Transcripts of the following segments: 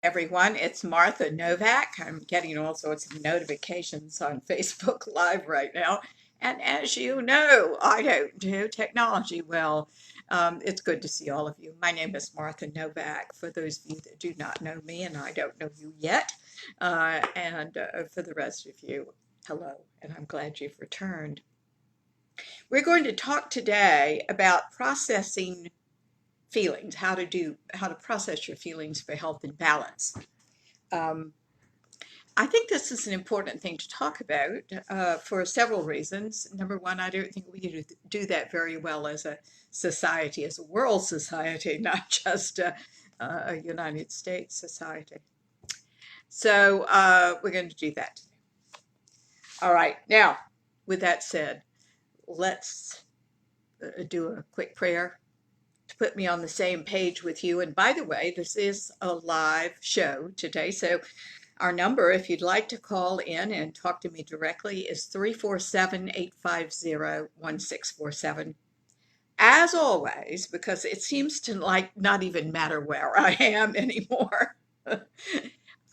everyone. It's Martha Novak. I'm getting all sorts of notifications on Facebook Live right now. And as you know, I don't do technology well. It's good to see all of you. My name is Martha Novak. For those of you that do not know me, and I don't know you yet, and for the rest of you, hello, and I'm glad you've returned. We're going to talk today about processing feelings, how to process your feelings for health and balance. Um, I think this is an important thing to talk about for several reasons. Number one, I don't think we do that very well as a society, as a world society, not just a United States society. So we're going to do that today. All right. Now, with that said, let's do a quick prayer to put me on the same page with you. And by the way, this is a live show today. So our number, if you'd like to call in and talk to me directly, is 347-850-1647. As always, because it seems to not even matter where I am anymore.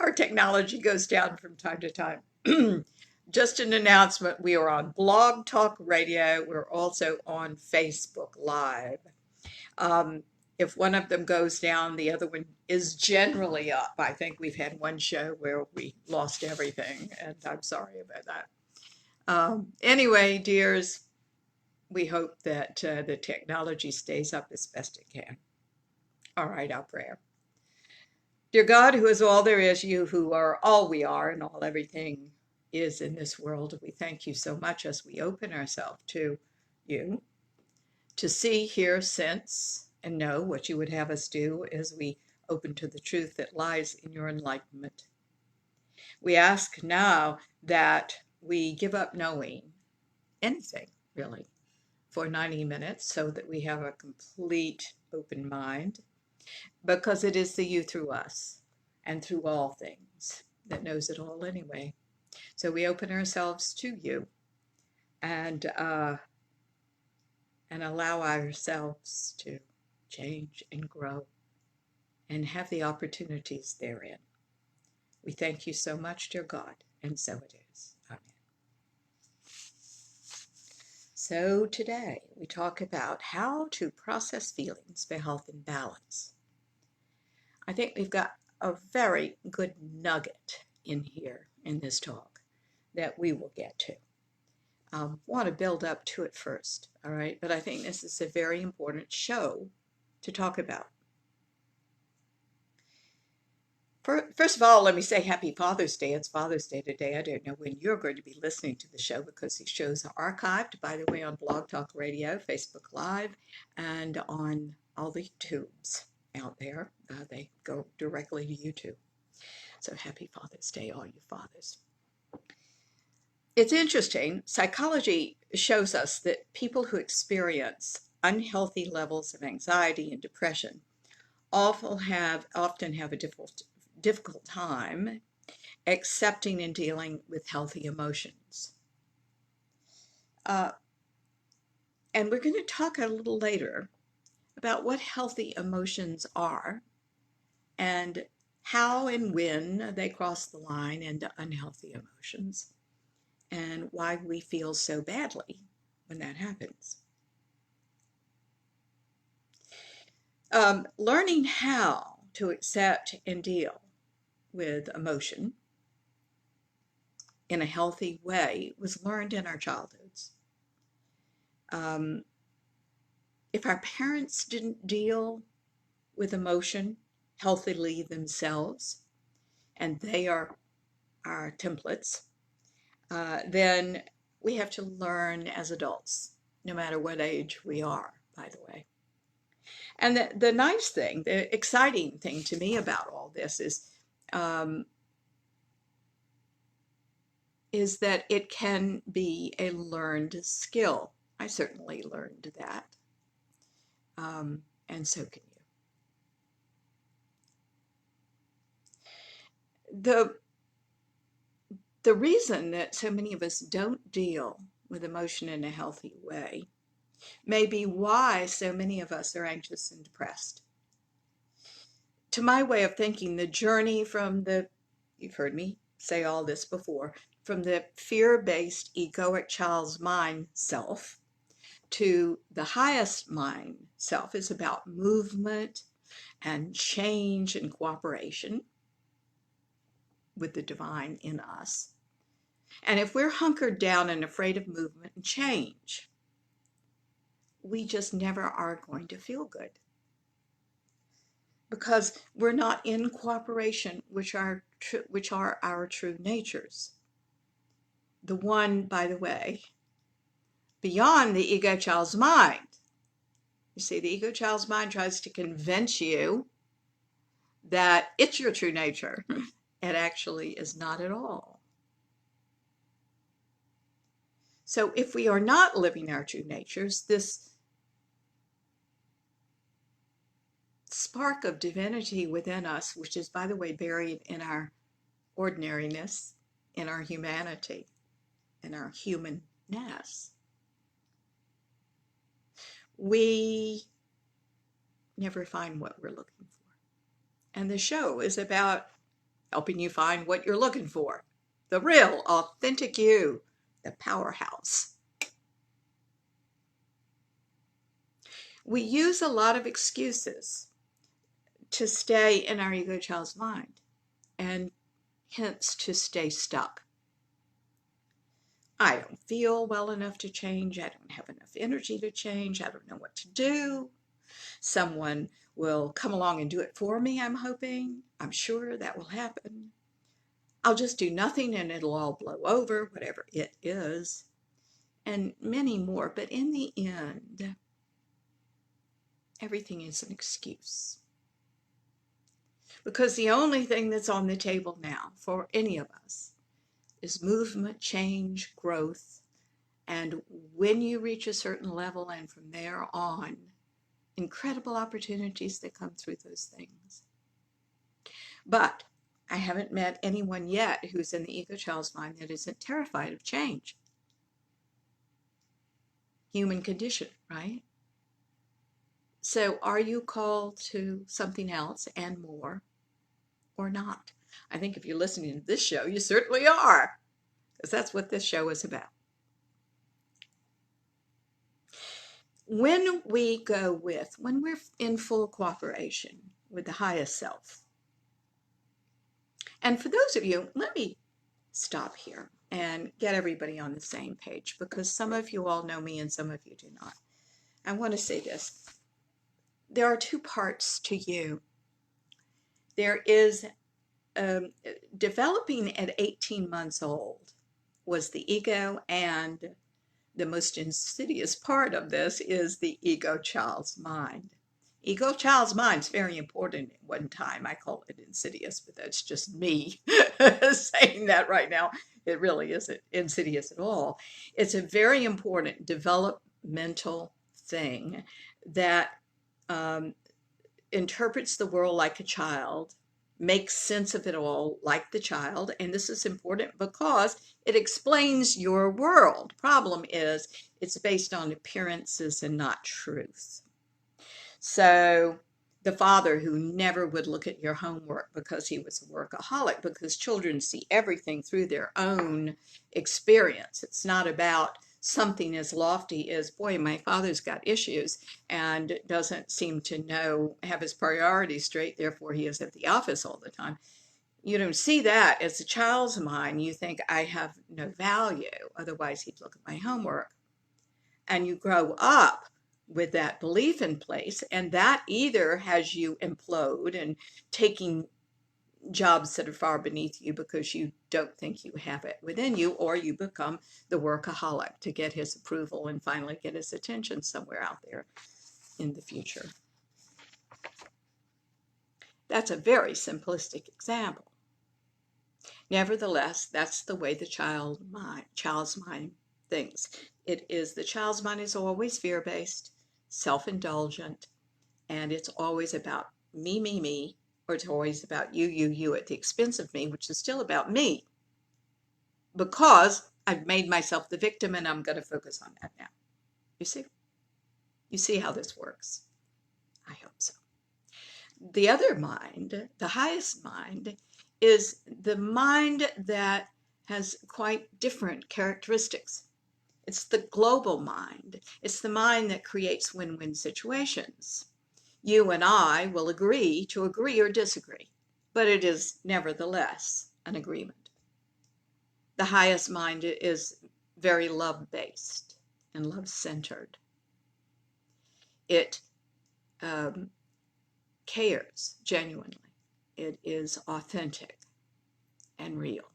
Our technology goes down from time to time. Just an announcement, we are on Blog Talk Radio. We're also on Facebook Live. If one of them goes down, the other one is generally up. I think we've had one show where we lost everything, and I'm sorry about that. Anyway, dears, we hope that the technology stays up as best it can. All right, our prayer. Dear God, who is all there is, you who are all we are and all everything is in this world, we thank you so much as we open ourselves to you, to see, hear, sense, and know what you would have us do as we open to the truth that lies in your enlightenment. We ask now that we give up knowing anything, really, for 90 minutes so that we have a complete open mind, because it is the you through us and through all things that knows it all anyway. So we open ourselves to you and allow ourselves to change and grow and have the opportunities therein. We thank you so much, dear God, and so it is. Amen. So today we talk about how to process feelings for health and balance. I think we've got a very good nugget in here in this talk that we will get to. Want to build up to it first, all right? But I think this is a very important show to talk about. First of all, let me say Happy Father's Day. It's Father's Day today. I don't know when you're going to be listening to the show because these shows are archived, by the way, on Blog Talk Radio, Facebook Live, and on all the YouTubes out there. They go directly to YouTube. So Happy Father's Day, all you fathers. It's interesting. Psychology shows us that people who experience unhealthy levels of anxiety and depression often have a difficult time accepting and dealing with healthy emotions. And we're going to talk a little later about what healthy emotions are and how and when they cross the line into unhealthy emotions, and why we feel so badly when that happens. Learning how to accept and deal with emotion in a healthy way was learned in our childhoods. If our parents didn't deal with emotion healthily themselves, and they are our templates, then we have to learn as adults, no matter what age we are, by the way. And the nice thing, the exciting thing to me about all this is that it can be a learned skill. I certainly learned that, and so can you. The reason that so many of us don't deal with emotion in a healthy way may be why so many of us are anxious and depressed. to my way of thinking, the journey from you've heard me say all this before, from the fear-based egoic child's mind self to the highest mind self is about movement and change and cooperation with the divine in us. And if we're hunkered down and afraid of movement and change, we just never are going to feel good, because we're not in cooperation, which are our true natures. The one, by the way, beyond the ego child's mind. You see, the ego child's mind tries to convince you that it's your true nature. It actually is not at all. So if we are not living our true natures, this spark of divinity within us, which is, by the way, buried in our ordinariness, in our humanity, in our humanness, we never find what we're looking for. And the show is about helping you find what you're looking for. The real, authentic you, the powerhouse. We use a lot of excuses to stay in our ego child's mind, and hence to stay stuck. I don't feel well enough to change. I don't have enough energy to change. I don't know what to do. Someone will come along and do it for me, I'm hoping. I'm sure that will happen. I'll just do nothing and it'll all blow over, whatever it is. And many more. But in the end, everything is an excuse. Because the only thing that's on the table now for any of us is movement, change, growth. And when you reach a certain level and from there on, incredible opportunities that come through those things. But I haven't met anyone yet who's in the ego child's mind that isn't terrified of change. Human condition, right? So are you called to something else and more or not? I think if you're listening to this show, you certainly are, because that's what this show is about. When we're in full cooperation with the highest self, and for those of you, let me stop here and get everybody on the same page, because some of you all know me and some of you do not. I want to say this. There are two parts to you. There is developing at 18 months old was the ego, and the most insidious part of this is the ego child's mind. Ego child's mind is very important at one time. I call it insidious, but that's just me saying that right now. It really isn't insidious at all. It's a very important developmental thing that interprets the world like a child, makes sense of it all like the child, and this is important because it explains your world. Problem is, it's based on appearances and not truth. So the father who never would look at your homework because he was a workaholic, because children see everything through their own experience. It's not about something as lofty as, boy, my father's got issues and doesn't seem to have his priorities straight, therefore he is at the office all the time. You don't see that as a child's mind. You think, I have no value, otherwise he'd look at my homework. And you grow up with that belief in place, and that either has you implode and taking jobs that are far beneath you because you don't think you have it within you, or you become the workaholic to get his approval and finally get his attention somewhere out there in the future. That's a very simplistic example. Nevertheless, that's the way the child's mind thinks. The child's mind is always fear-based, self-indulgent, and it's always about me, me, me, or it's always about you, you, you at the expense of me, which is still about me, because I've made myself the victim and I'm going to focus on that now. You see? You see how this works? I hope so. The other mind, the highest mind, is the mind that has quite different characteristics. It's the global mind. It's the mind that creates win-win situations. You and I will agree to agree or disagree, but it is nevertheless an agreement. The highest mind is very love-based and love-centered. It cares genuinely. It is authentic and real.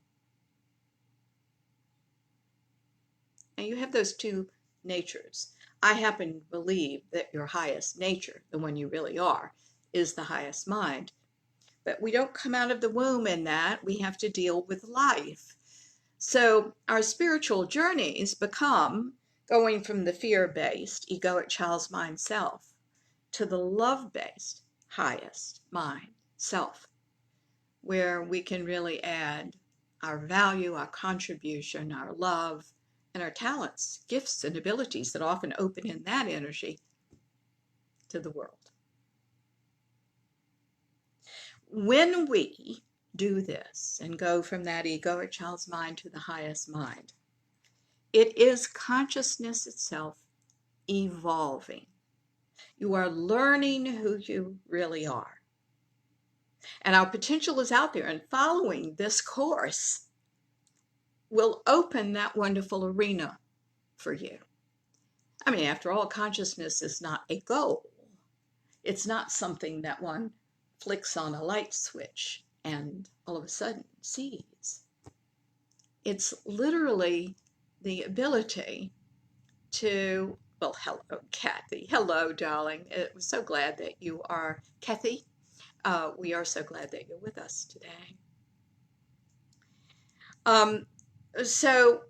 And you have those two natures. I happen to believe that your highest nature, the one you really are, is the highest mind. But we don't come out of the womb in that. We have to deal with life. So our spiritual journeys become going from the fear-based, egoic child's mind self to the love-based, highest mind self, where we can really add our value, our contribution, our love, and our talents, gifts, and abilities that often open in that energy to the world. When we do this and go from that egoic child's mind to the highest mind, it is consciousness itself evolving. You are learning who you really are. And our potential is out there, and following this course will open that wonderful arena for you. I mean, after all, consciousness is not a goal. It's not something that one flicks on a light switch and all of a sudden sees. It's literally the ability to, well, hello, Kathy. Hello, darling. I'm so glad that you are, Kathy. We are so glad that you're with us today. So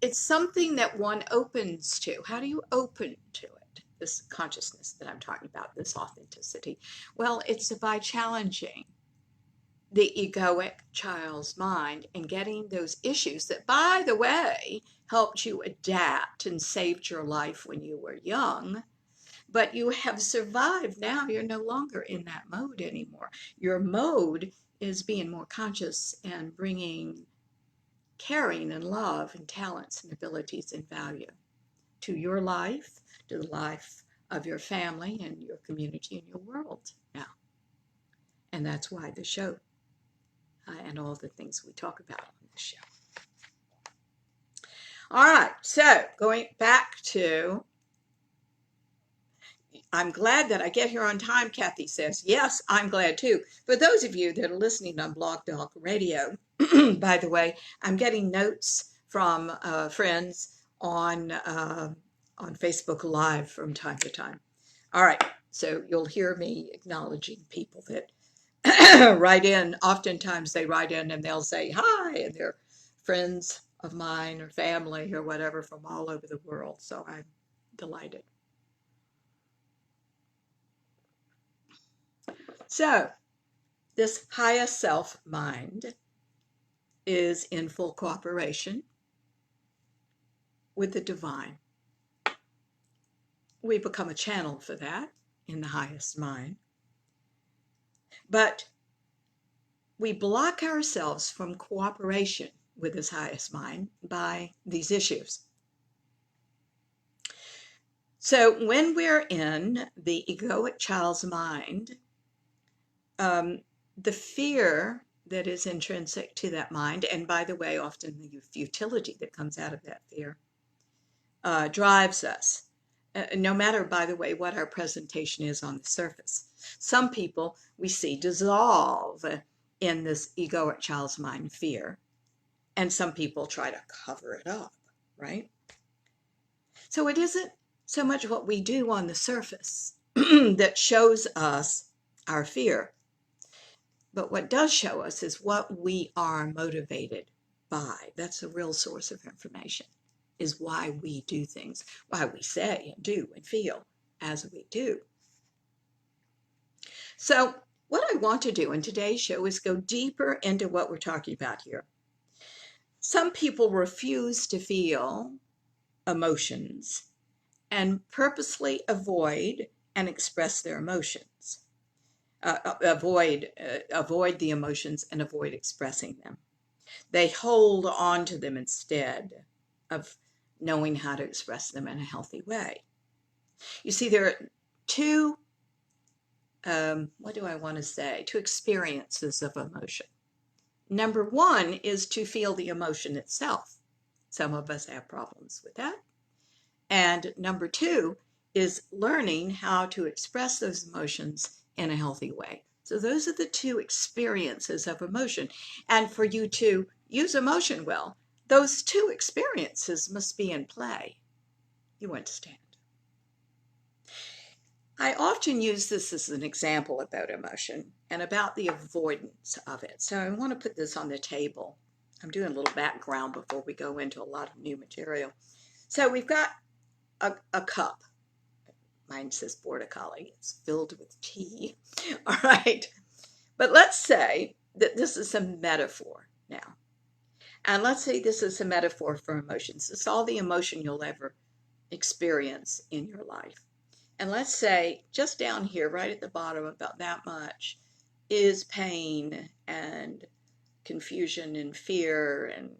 it's something that one opens to. How do you open to it? This consciousness that I'm talking about, this authenticity. Well, it's by challenging the egoic child's mind and getting those issues that, by the way, helped you adapt and saved your life when you were young. But you have survived now. You're no longer in that mode anymore. Your mode is being more conscious and bringing caring and love and talents and abilities and value to your life, to the life of your family and your community and your world now. And that's why the show and all the things we talk about on the show. All right, so going back to, I'm glad that I get here on time, Kathy says. Yes, I'm glad too. For those of you that are listening on Blog Talk Radio, by the way, I'm getting notes from friends on Facebook Live from time to time. All right, so you'll hear me acknowledging people that write in. Oftentimes they write in and they'll say hi, and they're friends of mine or family or whatever from all over the world. So I'm delighted. So this highest self mind is in full cooperation with the divine. We become a channel for that in the highest mind. But we block ourselves from cooperation with this highest mind by these issues. So when we're in the egoic child's mind, the fear that is intrinsic to that mind, and by the way, often the futility that comes out of that fear, drives us, no matter, by the way, what our presentation is on the surface. Some people we see dissolve in this egoic child's mind fear, and some people try to cover it up, right? So it isn't so much what we do on the surface that shows us our fear, but what does show us is what we are motivated by. That's the real source of information, is why we do things, why we say and do and feel as we do. So what I want to do in today's show is go deeper into what we're talking about here. Some people refuse to feel emotions and purposely avoid and express their emotions. avoid the emotions and avoid expressing them. They hold on to them instead of knowing how to express them in a healthy way. You see, there are two, what do I want to say? Two experiences of emotion. Number one is to feel the emotion itself. Some of us have problems with that. And number two is learning how to express those emotions in a healthy way. So those are the two experiences of emotion. And for you to use emotion well, those two experiences must be in play. You understand? I often use this as an example about emotion and about the avoidance of it. So I want to put this on the table. I'm doing a little background before we go into a lot of new material. So we've got a cup. Mine says Border Collie. It's filled with tea. All right. But let's say that this is a metaphor now. And let's say this is a metaphor for emotions. It's all the emotion you'll ever experience in your life. And let's say just down here, right at the bottom, about that much, is pain and confusion and fear and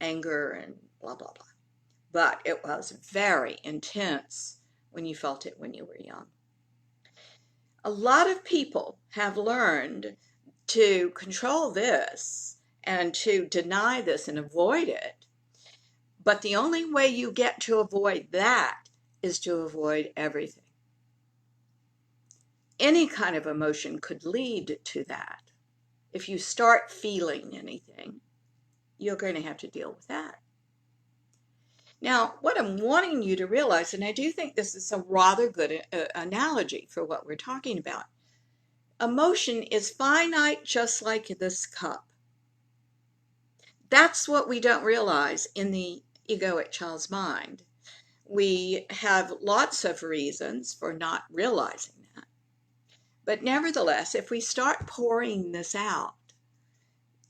anger and blah, blah, blah. But it was very intense when you felt it when you were young. A lot of people have learned to control this and to deny this and avoid it. But the only way you get to avoid that is to avoid everything. Any kind of emotion could lead to that. If you start feeling anything, you're going to have to deal with that. Now, what I'm wanting you to realize, and I do think this is a rather good analogy for what we're talking about, emotion is finite just like this cup. That's what we don't realize in the egoic child's mind. We have lots of reasons for not realizing that. But nevertheless, if we start pouring this out,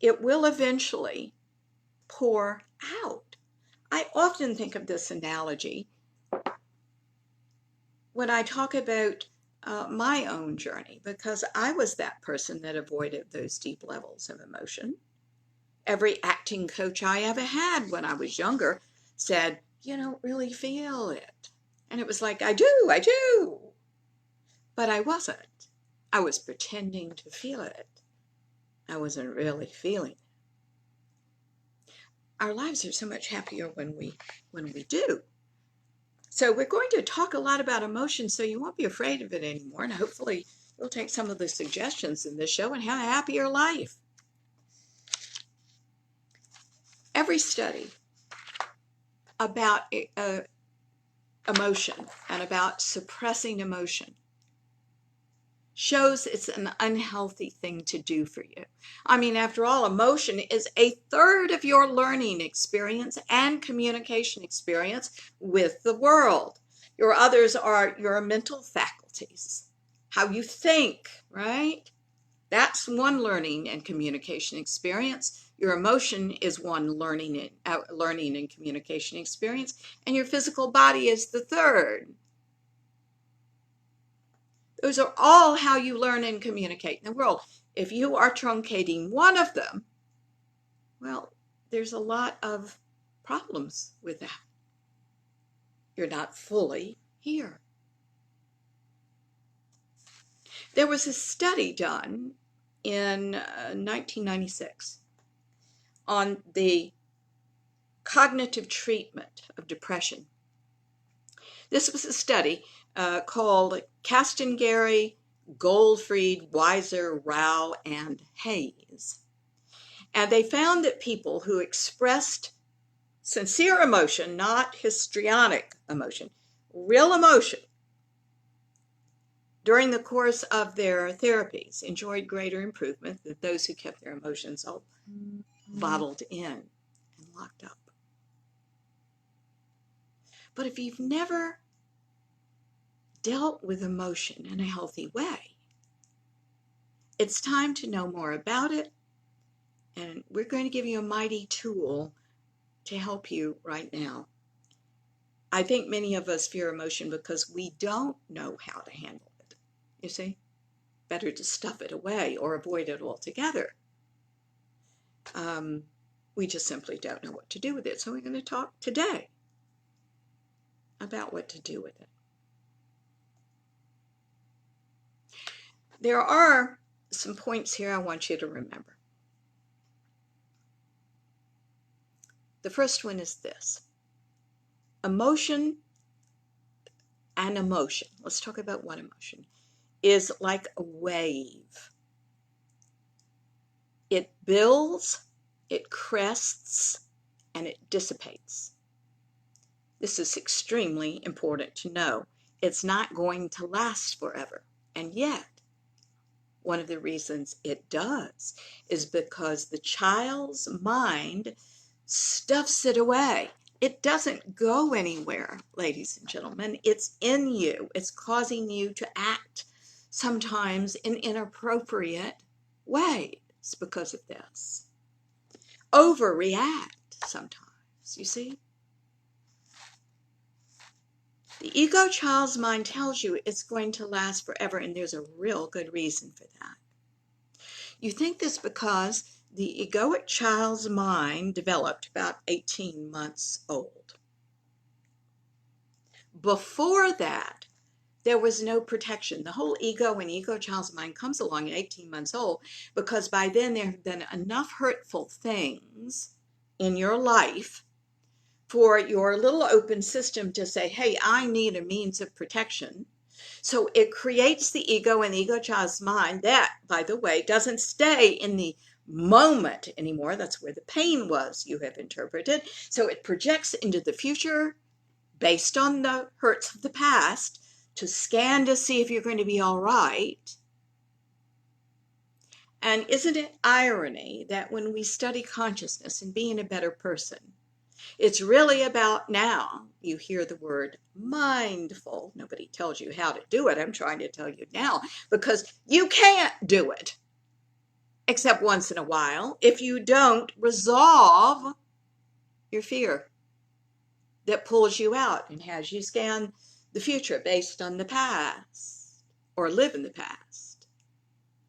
it will eventually pour out. I often think of this analogy when I talk about my own journey, because I was that person that avoided those deep levels of emotion. Every acting coach I ever had when I was younger said, you don't really feel it. And it was like, I do. But I wasn't. I was pretending to feel it. I wasn't really feeling it. Our lives are so much happier when we do. So we're going to talk a lot about emotion, so you won't be afraid of it anymore. And hopefully you'll take some of the suggestions in this show and have a happier life. Every study about emotion and about suppressing emotion shows it's an unhealthy thing to do for you. I mean, after all, emotion is a third of your learning experience and communication experience with the world. Your others are your mental faculties, how you think, right? That's one learning and communication experience. Your emotion is one learning and communication experience, and your physical body is the third. Those are all how you learn and communicate in the world. If you are truncating one of them, well, there's a lot of problems with that. You're not fully here. There was a study done in 1996 on the cognitive treatment of depression. This was a study called Castengary, Goldfried, Weiser, Rao, and Hayes. And they found that people who expressed sincere emotion, not histrionic emotion, real emotion, during the course of their therapies enjoyed greater improvement than those who kept their emotions all bottled in and locked up. But if you've never dealt with emotion in a healthy way, it's time to know more about it, and we're going to give you a mighty tool to help you right now. I think many of us fear emotion because we don't know how to handle it, you see? better to stuff it away or avoid it altogether. We just simply don't know what to do with it. So we're going to talk today about what to do with it. There are some points here I want you to remember. The first one is this. Emotion and emotion, let's talk about one emotion, is like a wave. It builds, it crests, and it dissipates. This is extremely important to know. It's not going to last forever. And yet, one of the reasons it does is because the child's mind stuffs it away. It doesn't go anywhere, ladies and gentlemen. It's in you. It's causing you to act sometimes in inappropriate ways because of this. Overreact sometimes, you see? The ego child's mind tells you it's going to last forever, and there's a real good reason for that. You think this because the egoic child's mind developed about 18 months old. Before that, there was no protection. The whole ego and ego child's mind comes along at 18 months old because by then there have been enough hurtful things in your life for your little open system to say, hey, I need a means of protection. So it creates the ego and ego child's mind that, by the way, doesn't stay in the moment anymore. That's where the pain was, you have interpreted. So it projects into the future based on the hurts of the past to scan to see if you're going to be all right. And isn't it irony that when we study consciousness and being a better person, it's really about now, you hear the word mindful. Nobody tells you how to do it. I'm trying to tell you now because you can't do it except once in a while if you don't resolve your fear that pulls you out and has you scan the future based on the past or live in the past,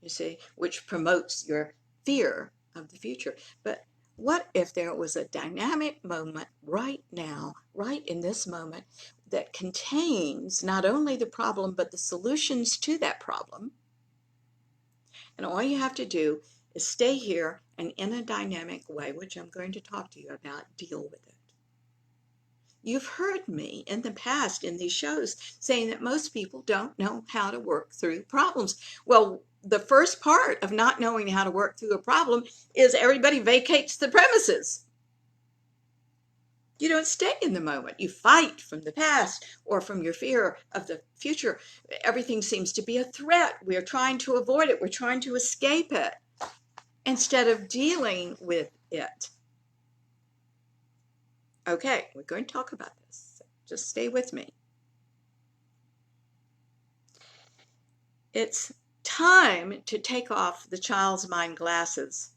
you see, which promotes your fear of the future. But what if there was a dynamic moment right now, right in this moment, that contains not only the problem, but the solutions to that problem? And all you have to do is stay here and in a dynamic way, which I'm going to talk to you about, deal with it. You've heard me in the past in these shows saying that most people don't know how to work through problems. Well, the first part of not knowing how to work through a problem is everybody vacates the premises. You don't stay in the moment. You fight from the past or from your fear of the future. Everything seems to be a threat. We're trying to avoid it. We're trying to escape it instead of dealing with it. Okay, we're going to talk about this. Just stay with me. It's time to take off the child's mind glasses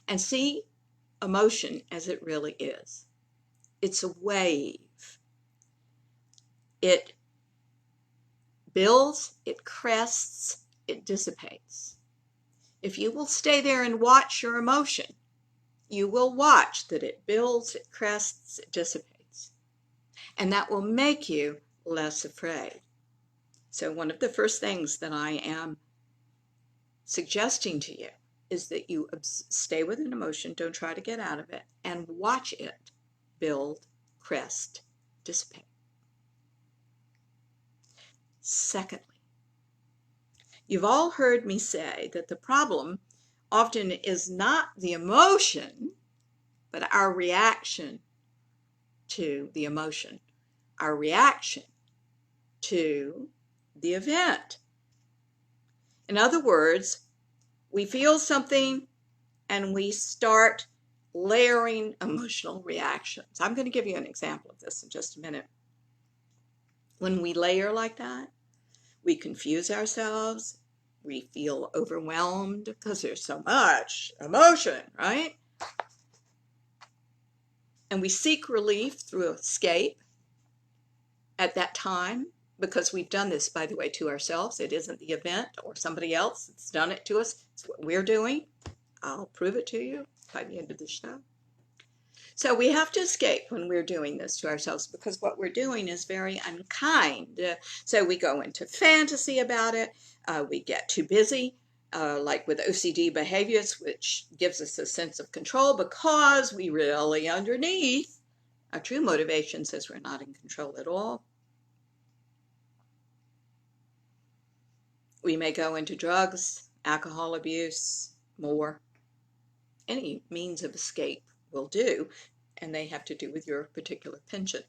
and see emotion as it really is. It's a wave. It builds, it crests, it dissipates. If you will stay there and watch your emotion, you will watch that it builds, it crests, it dissipates. And that will make you less afraid. So one of the first things that I am suggesting to you is that you stay with an emotion, don't try to get out of it, and watch it build, crest, dissipate. Secondly, you've all heard me say that the problem often is not the emotion, but our reaction to the emotion, our reaction to the event. In other words, we feel something and we start layering emotional reactions. I'm going to give you an example of this in just a minute. When we layer like that, we confuse ourselves. We feel overwhelmed because there's so much emotion, right? And we seek relief through escape at that time because we've done this, by the way, to ourselves. It isn't the event or somebody else that's done it to us. It's what we're doing. I'll prove it to you by the end of the show. So we have to escape when we're doing this to ourselves, because what we're doing is very unkind. So we go into fantasy about it. We get too busy, like with OCD behaviors, which gives us a sense of control, because we really underneath, our true motivation says we're not in control at all. We may go into drugs, alcohol abuse, more. Any means of escape will do, and they have to do with your particular penchant.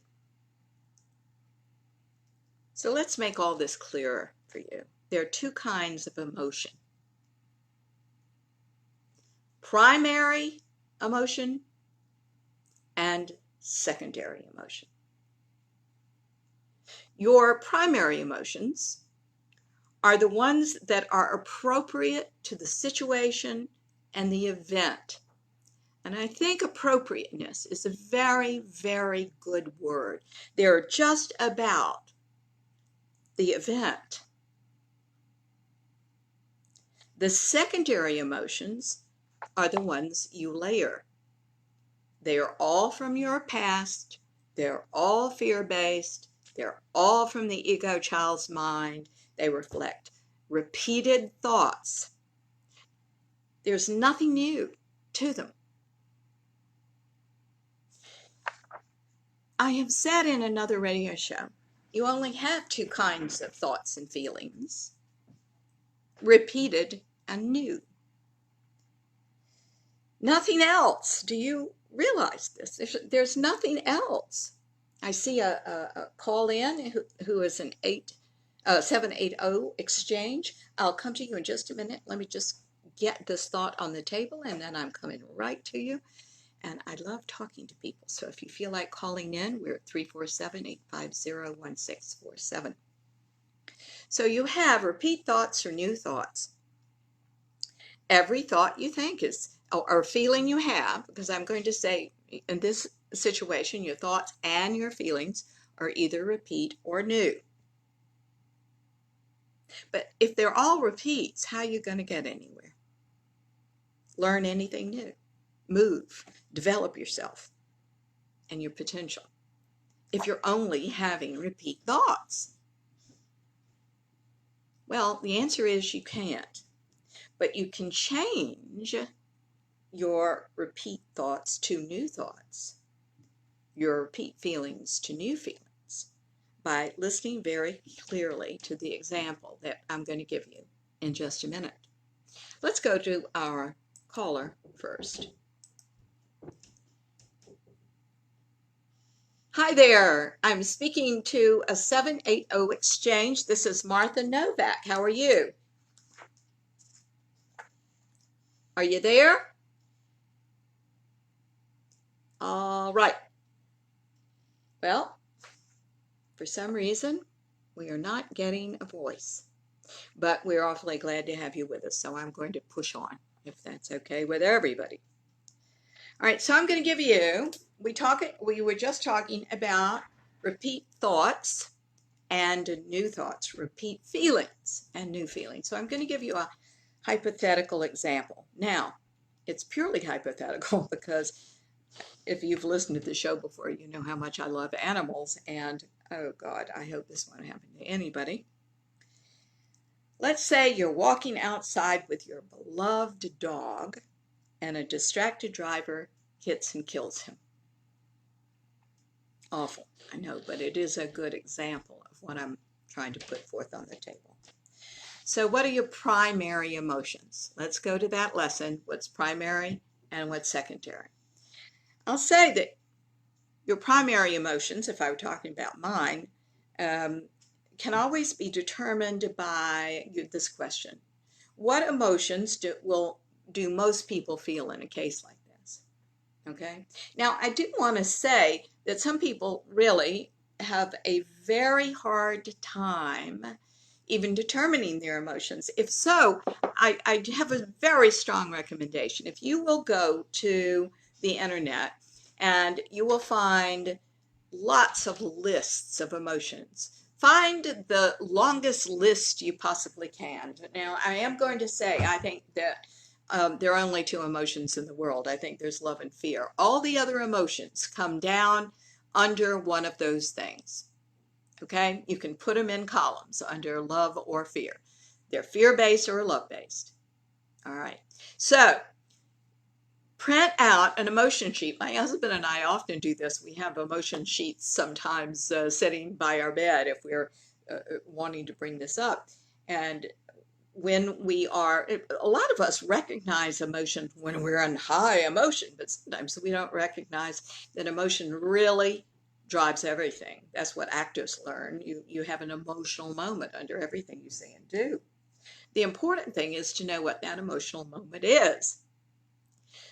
So let's make all this clearer for you. There are two kinds of emotion: primary emotion and secondary emotion. Your primary emotions are the ones that are appropriate to the situation and the event. And I think appropriateness is a very, very good word. They're just about the event. The secondary emotions are the ones you layer. They are all from your past. They're all fear-based. They're all from the ego child's mind. They reflect repeated thoughts. There's nothing new to them. I have said in another radio show, you only have two kinds of thoughts and feelings: repeated and new. Nothing else. Do you realize this? There's nothing else. I see a call in who is an 780 exchange. I'll come to you in just a minute. Let me just get this thought on the table, and then I'm coming right to you. And I love talking to people. So if you feel like calling in, we're at 347-850-1647. So you have repeat thoughts or new thoughts. Every thought you think is, or feeling you have, because I'm going to say in this situation, your thoughts and your feelings are either repeat or new. But if they're all repeats, how are you going to get anywhere? Learn anything new? Move, develop yourself and your potential if you're only having repeat thoughts? Well, the answer is you can't, but you can change your repeat thoughts to new thoughts, your repeat feelings to new feelings, by listening very clearly to the example that I'm going to give you in just a minute. Let's go to our caller first. Hi there, I'm speaking to a 780 exchange. This is Martha Novak. How are you? Are you there? All right. Well, for some reason, we are not getting a voice, but we're awfully glad to have you with us, so I'm going to push on, if that's okay with everybody. All right, so I'm going to give you, we were just talking about repeat thoughts and new thoughts, repeat feelings and new feelings. So I'm going to give you a hypothetical example. Now, it's purely hypothetical because if you've listened to the show before, you know how much I love animals, and oh God, I hope this won't happen to anybody. Let's say you're walking outside with your beloved dog and a distracted driver hits and kills him. Awful, I know, but it is a good example of what I'm trying to put forth on the table. So what are your primary emotions? Let's go to that lesson. What's primary and what's secondary? I'll say that your primary emotions, if I were talking about mine, can always be determined by this question. What emotions do most people feel in a case like this? Okay. Now, I do want to say that some people really have a very hard time even determining their emotions. If so, I have a very strong recommendation. If you will go to the internet, and you will find lots of lists of emotions find the longest list you possibly can. Now, I am going to say, I think that there are only two emotions in the world. I think there's love and fear. All the other emotions come down under one of those things. Okay? You can put them in columns under love or fear. They're fear-based or love-based. All right. So, print out an emotion sheet. My husband and I often do this. We have emotion sheets sometimes sitting by our bed if we're wanting to bring this up. And when we are, a lot of us recognize emotion when we're in high emotion, but sometimes we don't recognize that emotion really drives everything. That's what actors learn. You have an emotional moment under everything you say and do. The important thing is to know what that emotional moment is.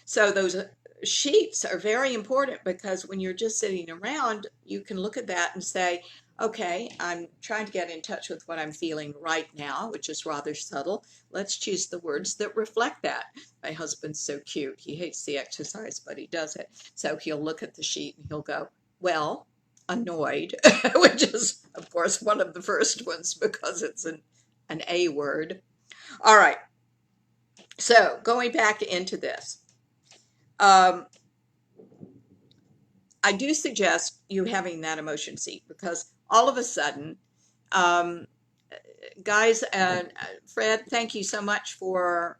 So those sheets are very important because when you're just sitting around, you can look at that and say, okay, I'm trying to get in touch with what I'm feeling right now, which is rather subtle. Let's choose the words that reflect that. My husband's so cute. He hates the exercise, but he does it. So he'll look at the sheet and he'll go, well, annoyed, which is, of course, one of the first ones because it's an A word. All right. So going back into this. I do suggest you having that emotion seat because all of a sudden, guys, and Fred, thank you so much for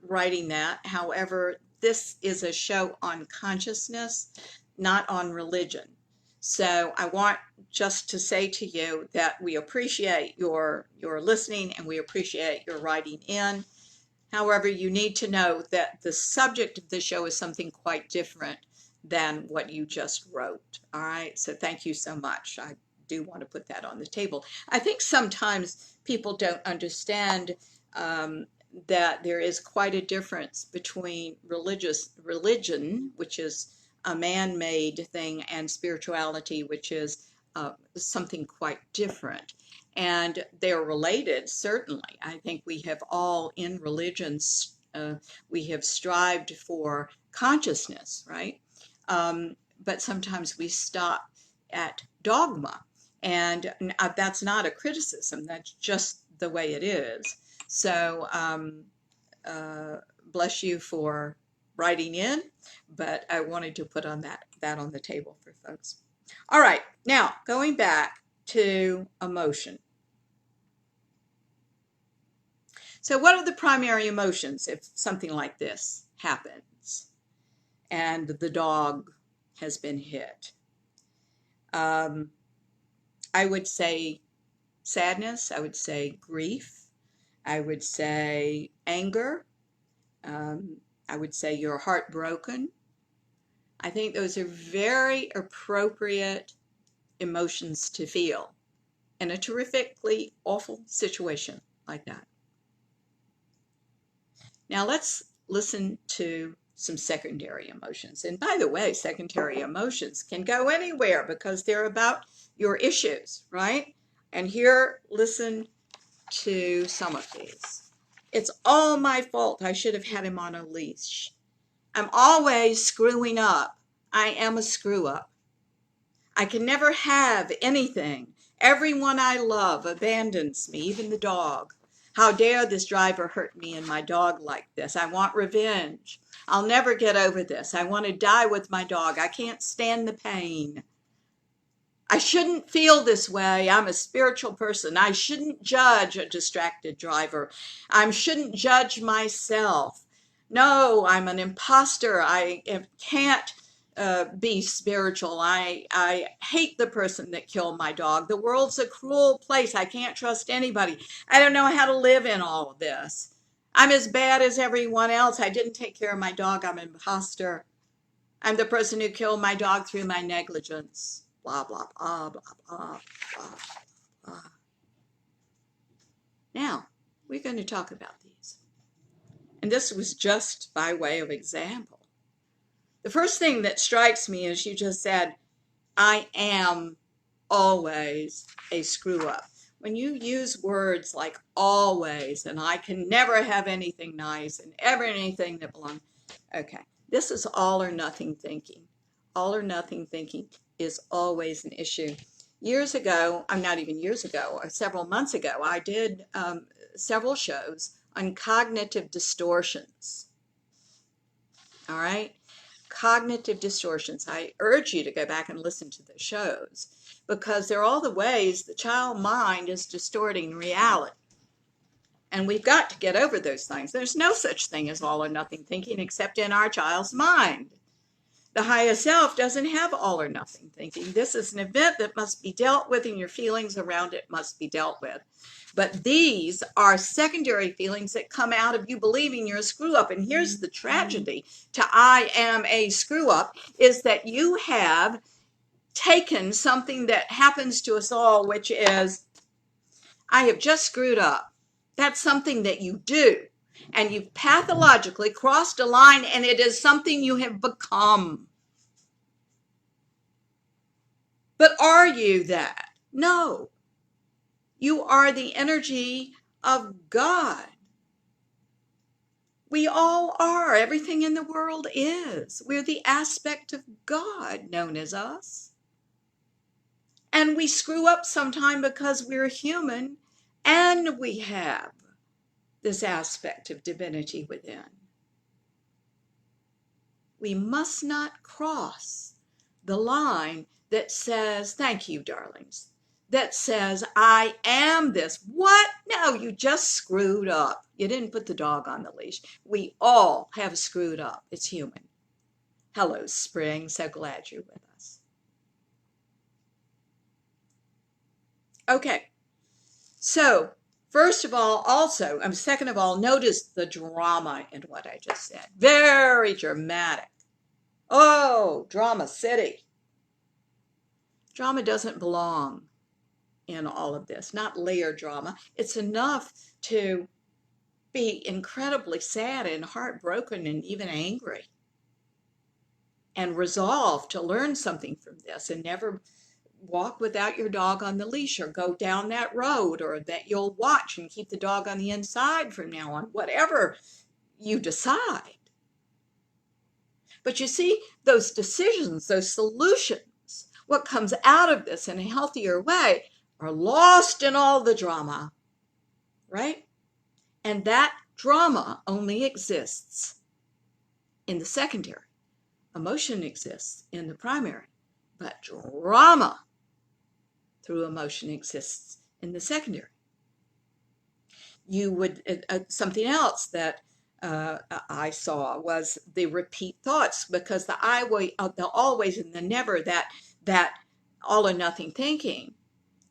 writing that. However, this is a show on consciousness, not on religion. So I want just to say to you that we appreciate your listening and we appreciate your writing in. However, you need to know that the subject of the show is something quite different than what you just wrote. All right, so thank you so much. I do want to put that on the table. I think sometimes people don't understand that there is quite a difference between religion, which is a man-made thing, and spirituality, which is something quite different. And they're related, certainly. I think we have all in religions, we have strived for consciousness, right? But sometimes we stop at dogma. And that's not a criticism, that's just the way it is. So bless you for writing in, but I wanted to put on that on the table for folks. All right, now going back to emotion. So what are the primary emotions if something like this happens and the dog has been hit? I would say sadness, I would say grief, I would say anger, I would say you're heartbroken. I think those are very appropriate emotions to feel in a terrifically awful situation like that. Now let's listen to some secondary emotions. And by the way, secondary emotions can go anywhere because they're about your issues, right? And here, listen to some of these. It's all my fault. I should have had him on a leash. I'm always screwing up. I am a screw up. I can never have anything. Everyone I love abandons me, even the dog. How dare this driver hurt me and my dog like this? I want revenge. I'll never get over this. I want to die with my dog. I can't stand the pain. I shouldn't feel this way. I'm a spiritual person. I shouldn't judge a distracted driver. I shouldn't judge myself. No, I'm an imposter. I can't be spiritual. I hate the person that killed my dog. The world's a cruel place. I can't trust anybody. I don't know how to live in all of this. I'm as bad as everyone else. I didn't take care of my dog. I'm an imposter. I'm the person who killed my dog through my negligence. Blah, blah, blah, blah, blah, blah, blah. Now, we're going to talk about these. And this was just by way of example. The first thing that strikes me is you just said, I am always a screw up. When you use words like always and I can never have anything nice and ever anything that belongs, okay, this is all or nothing thinking. All or nothing thinking is always an issue. Years ago, I'm not even years ago, several months ago, I did several shows on cognitive distortions. All right? Cognitive distortions. I urge you to go back and listen to the shows because they're all the ways the child mind is distorting reality. And we've got to get over those things. There's no such thing as all or nothing thinking except in our child's mind. The highest self doesn't have all or nothing thinking. This is an event that must be dealt with, and your feelings around it must be dealt with. But these are secondary feelings that come out of you believing you're a screw up. And here's the tragedy to I am a screw up is that you have taken something that happens to us all, which is, I have just screwed up. That's something that you do. And you've pathologically crossed a line, and it is something you have become. But are you that? No. You are the energy of God. We all are. Everything in the world is. We're the aspect of God known as us. And we screw up sometime because we're human and we have this aspect of divinity within. We must not cross the line that says, thank you, darlings, that says, I am this. What? No, you just screwed up. You didn't put the dog on the leash. We all have screwed up. It's human. Hello, Spring. So glad you're with us. Okay. So, first of all, second of all, notice the drama in what I just said. Very dramatic. Oh, drama city. Drama doesn't belong in all of this, not layer drama. It's enough to be incredibly sad and heartbroken and even angry and resolve to learn something from this and never walk without your dog on the leash or go down that road, or that you'll watch and keep the dog on the inside from now on, whatever you decide. But you see, those decisions, those solutions, what comes out of this in a healthier way are lost in all the drama, right? And that drama only exists in the secondary. Emotion exists in the primary, but drama through emotion exists in the secondary. You would, something else that I saw was the repeat thoughts, because the the always and the never, that all or nothing thinking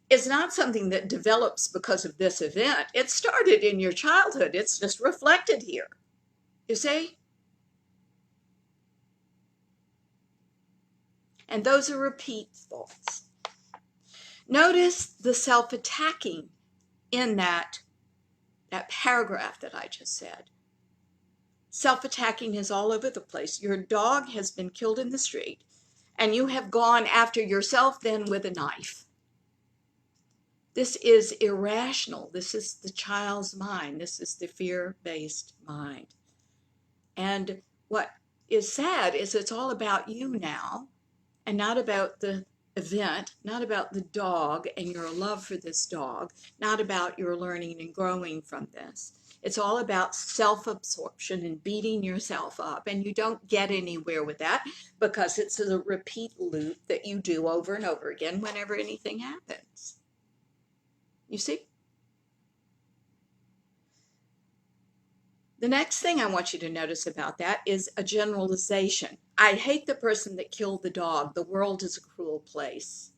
is not something that develops because of this event. It started in your childhood. It's just reflected here. You see? And those are repeat thoughts. Notice the self-attacking in that paragraph that I just said. Self-attacking is all over the place. Your dog has been killed in the street, and you have gone after yourself then with a knife. This is irrational. This is the child's mind. This is the fear-based mind. And what is sad is it's all about you now, and not about the event, not about the dog and your love for this dog, not about your learning and growing from this. It's all about self-absorption and beating yourself up. And you don't get anywhere with that because it's a repeat loop that you do over and over again whenever anything happens. You see? The next thing I want you to notice about that is a generalization. I hate the person that killed the dog. The world is a cruel place.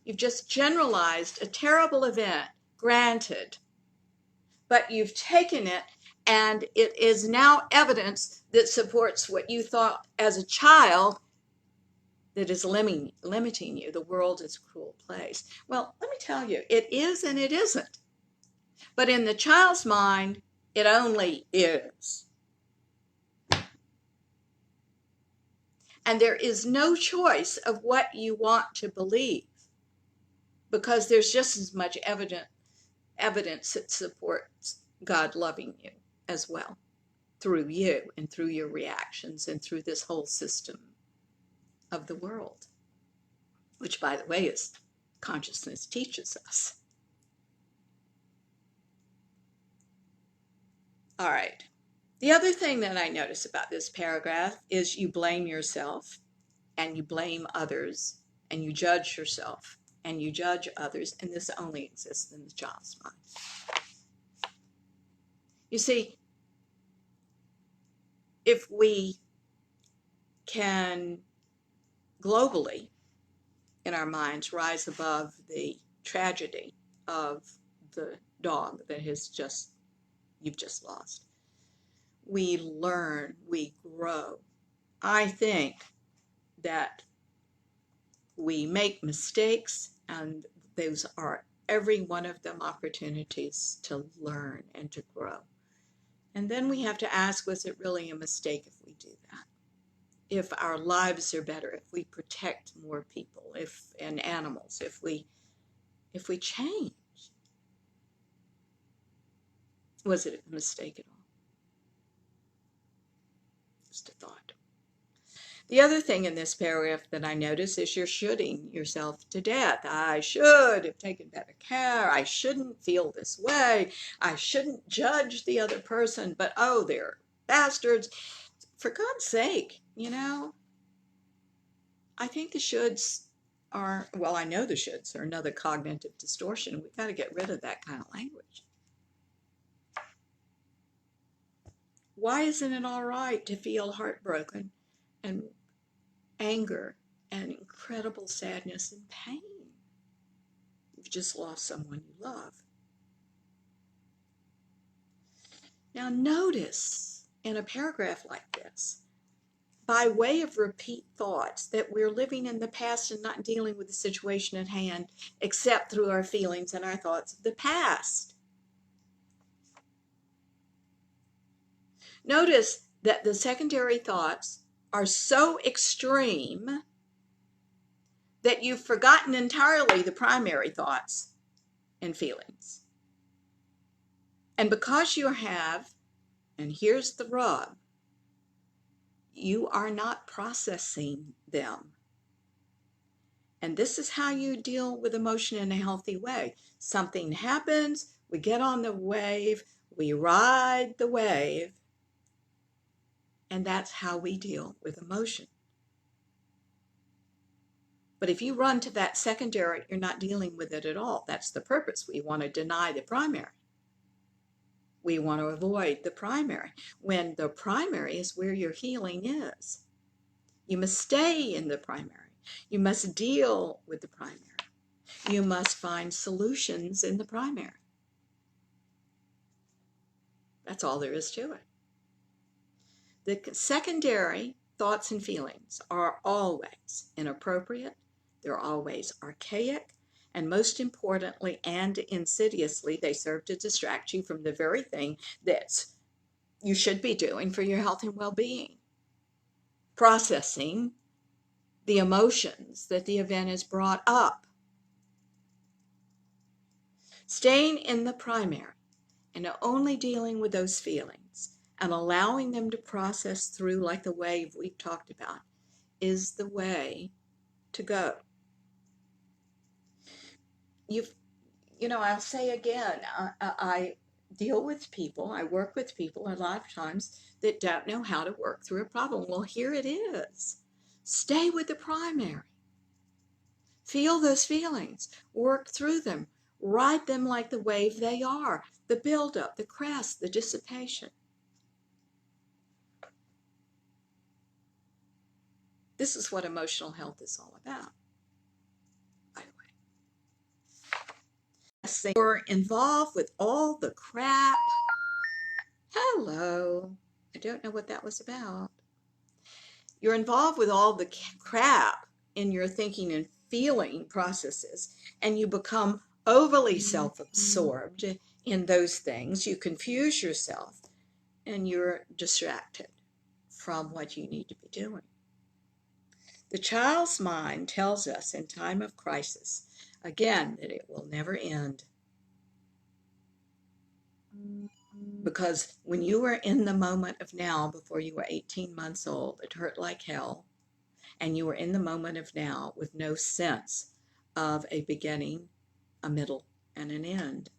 You've just generalized a terrible event, granted, but you've taken it and it is now evidence that supports what you thought as a child that is limiting you. The world is a cruel place. Well, let me tell you, it is and it isn't. But in the child's mind, it only is. And there is no choice of what you want to believe, because there's just as much evidence that supports God loving you as well, through you and through your reactions and through this whole system of the world, which, by the way, is consciousness teaches us. All right. The other thing that I notice about this paragraph is you blame yourself and you blame others and you judge yourself and you judge others, and this only exists in the child's mind. You see, if we can globally in our minds rise above the tragedy of the dog that you've just lost, we learn, we grow. I think that we make mistakes, and those are every one of them opportunities to learn and to grow. And then we have to ask, was it really a mistake if we do that? If our lives are better, if we protect more people, and animals, if we change, was it a mistake at all? Just a thought. The other thing in this paragraph that I notice is you're shoulding yourself to death. I should have taken better care. I shouldn't feel this way. I shouldn't judge the other person, but oh, they're bastards. For God's sake, I think the shoulds are, well, I know the shoulds are another cognitive distortion. We've got to get rid of that kind of language. Why isn't it all right to feel heartbroken and anger and incredible sadness and pain? You've just lost someone you love. Now notice in a paragraph like this, by way of repeat thoughts, that we're living in the past and not dealing with the situation at hand except through our feelings and our thoughts of the past. Notice that the secondary thoughts are so extreme that you've forgotten entirely the primary thoughts and feelings. And because you have, and here's the rub, you are not processing them. And this is how you deal with emotion in a healthy way. Something happens, we get on the wave, we ride the wave, and that's how we deal with emotion. But if you run to that secondary, you're not dealing with it at all. That's the purpose. We want to deny the primary. We want to avoid the primary, when the primary is where your healing is. You must stay in the primary. You must deal with the primary. You must find solutions in the primary. That's all there is to it. The secondary thoughts and feelings are always inappropriate. They're always archaic. And most importantly and insidiously, they serve to distract you from the very thing that you should be doing for your health and well-being. Processing the emotions that the event has brought up. Staying in the primary and only dealing with those feelings and allowing them to process through like the wave we've talked about is the way to go. I'll say again, I deal with people, I work with people a lot of times that don't know how to work through a problem. Well, here it is. Stay with the primary. Feel those feelings. Work through them. Ride them like the wave they are. The buildup, the crest, the dissipation. This is what emotional health is all about. You're involved with all the crap. Hello. I don't know what that was about. You're involved with all the crap in your thinking and feeling processes, and you become overly self-absorbed in those things. You confuse yourself, and you're distracted from what you need to be doing. The child's mind tells us in time of crisis, again, that it will never end. Because when you were in the moment of now, before you were 18 months old, it hurt like hell. And you were in the moment of now with no sense of a beginning, a middle, and an end.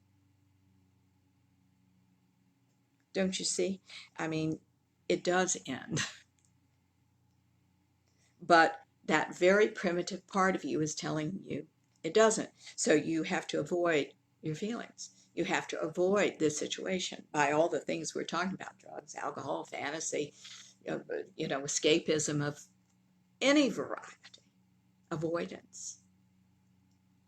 Don't you see? I mean, it does end. But that very primitive part of you is telling you it doesn't. So you have to avoid your feelings. You have to avoid this situation by all the things we're talking about: drugs, alcohol, fantasy, escapism of any variety, avoidance.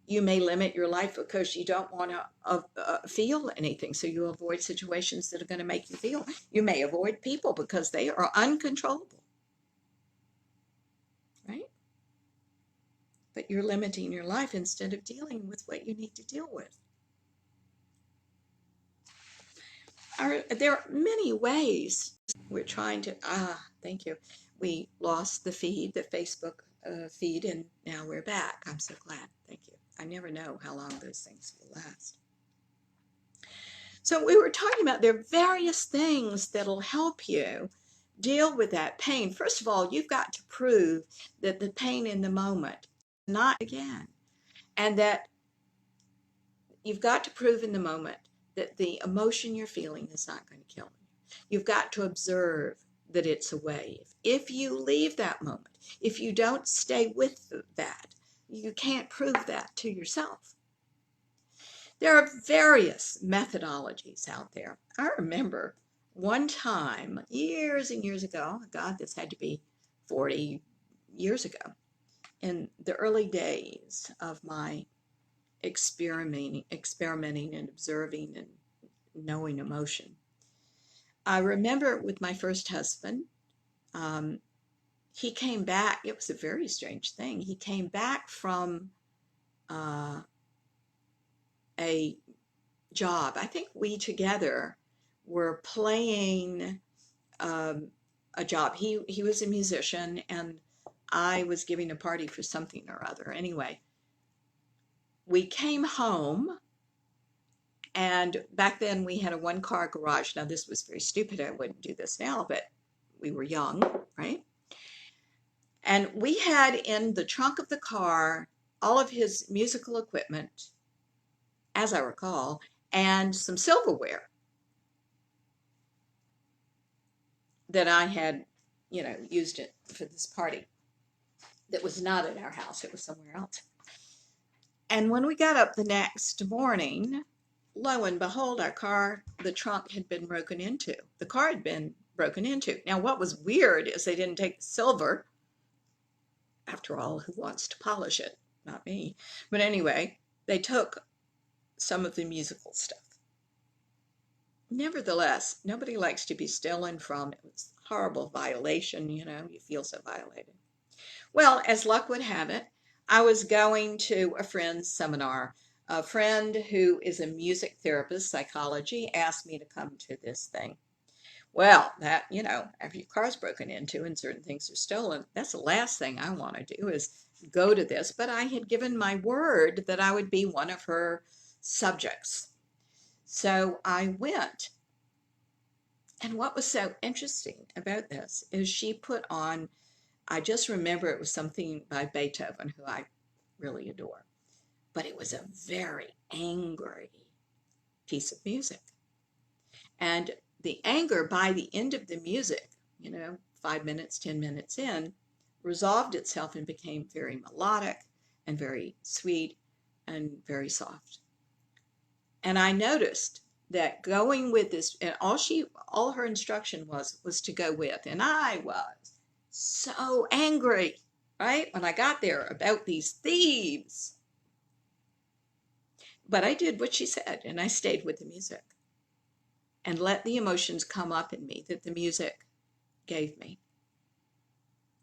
You may limit your life because you don't want to feel anything, so you avoid situations that are going to make you feel. You may avoid people because they are uncontrollable, right? But you're limiting your life instead of dealing with what you need to deal with. There are many ways we're trying to, thank you. We lost the Facebook feed, and now we're back. I'm so glad. Thank you. I never know how long those things will last. So we were talking about there are various things that'll help you deal with that pain. First of all, you've got to prove that the pain in the moment is not again, and that you've got to prove in the moment that the emotion you're feeling is not going to kill you. You've got to observe that it's a wave. If you leave that moment, if you don't stay with that, you can't prove that to yourself. There are various methodologies out there. I remember one time, years and years ago, God, this had to be 40 years ago, in the early days of my experimenting and observing and knowing emotion. I remember with my first husband, he came back. It was a very strange thing. He came back from a job. I think we together were playing a job. He was a musician, and I was giving a party for something or other. Anyway, we came home, and back then we had a one-car garage. Now, this was very stupid. I wouldn't do this now, but we were young, right? And we had in the trunk of the car all of his musical equipment, as I recall, and some silverware that I had, used it for this party. That was not at our house. It was somewhere else. And when we got up the next morning, lo and behold, the trunk had been broken into. The car had been broken into. Now, what was weird is they didn't take the silver. After all, who wants to polish it? Not me. But anyway, they took some of the musical stuff. Nevertheless, nobody likes to be stolen from. It was a horrible violation, you feel so violated. Well, as luck would have it, I was going to a friend's seminar. A friend who is a music therapist, psychology, asked me to come to this thing. Well, that, after your car's broken into and certain things are stolen, that's the last thing I want to do is go to this. But I had given my word that I would be one of her subjects. So I went. And what was so interesting about this is she put on, I just remember it was something by Beethoven, who I really adore. But it was a very angry piece of music. And the anger by the end of the music, 5 minutes, 10 minutes in, resolved itself and became very melodic and very sweet and very soft. And I noticed that going with this, and all her instruction was to go with, and I was so angry, right, when I got there about these thieves. But I did what she said, and I stayed with the music and let the emotions come up in me that the music gave me.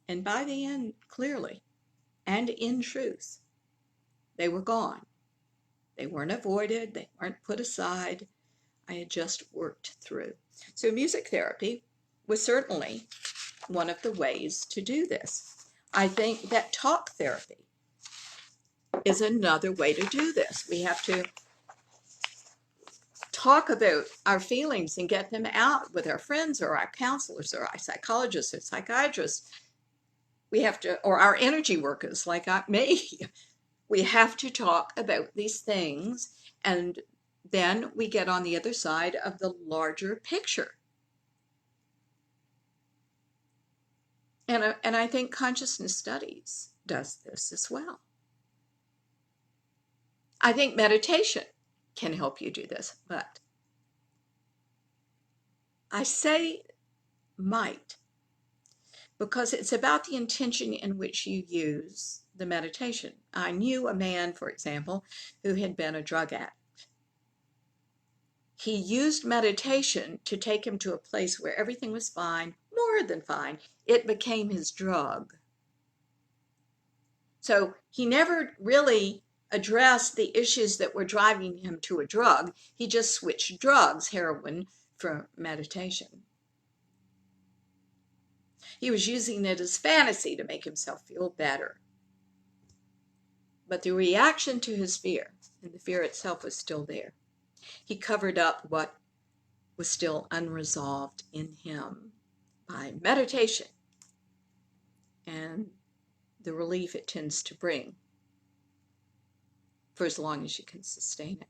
And by the end, clearly, and in truth, they were gone. They weren't avoided. They weren't put aside. I had just worked through. So music therapy was certainly one of the ways to do this. I think that talk therapy is another way to do this. We have to talk about our feelings and get them out with our friends or our counselors or our psychologists or psychiatrists. We have to, or our energy workers like me. We have to talk about these things, and then we get on the other side of the larger picture. And I think consciousness studies does this as well. I think meditation can help you do this, but I say might because it's about the intention in which you use the meditation. I knew a man, for example, who had been a drug addict. He used meditation to take him to a place where everything was fine, more than fine. It became his drug. So he never really addressed the issues that were driving him to a drug. He just switched drugs, heroin, for meditation. He was using it as fantasy to make himself feel better. But the reaction to his fear, and the fear itself was still there, he covered up what was still unresolved in him by meditation and the relief it tends to bring for as long as you can sustain it.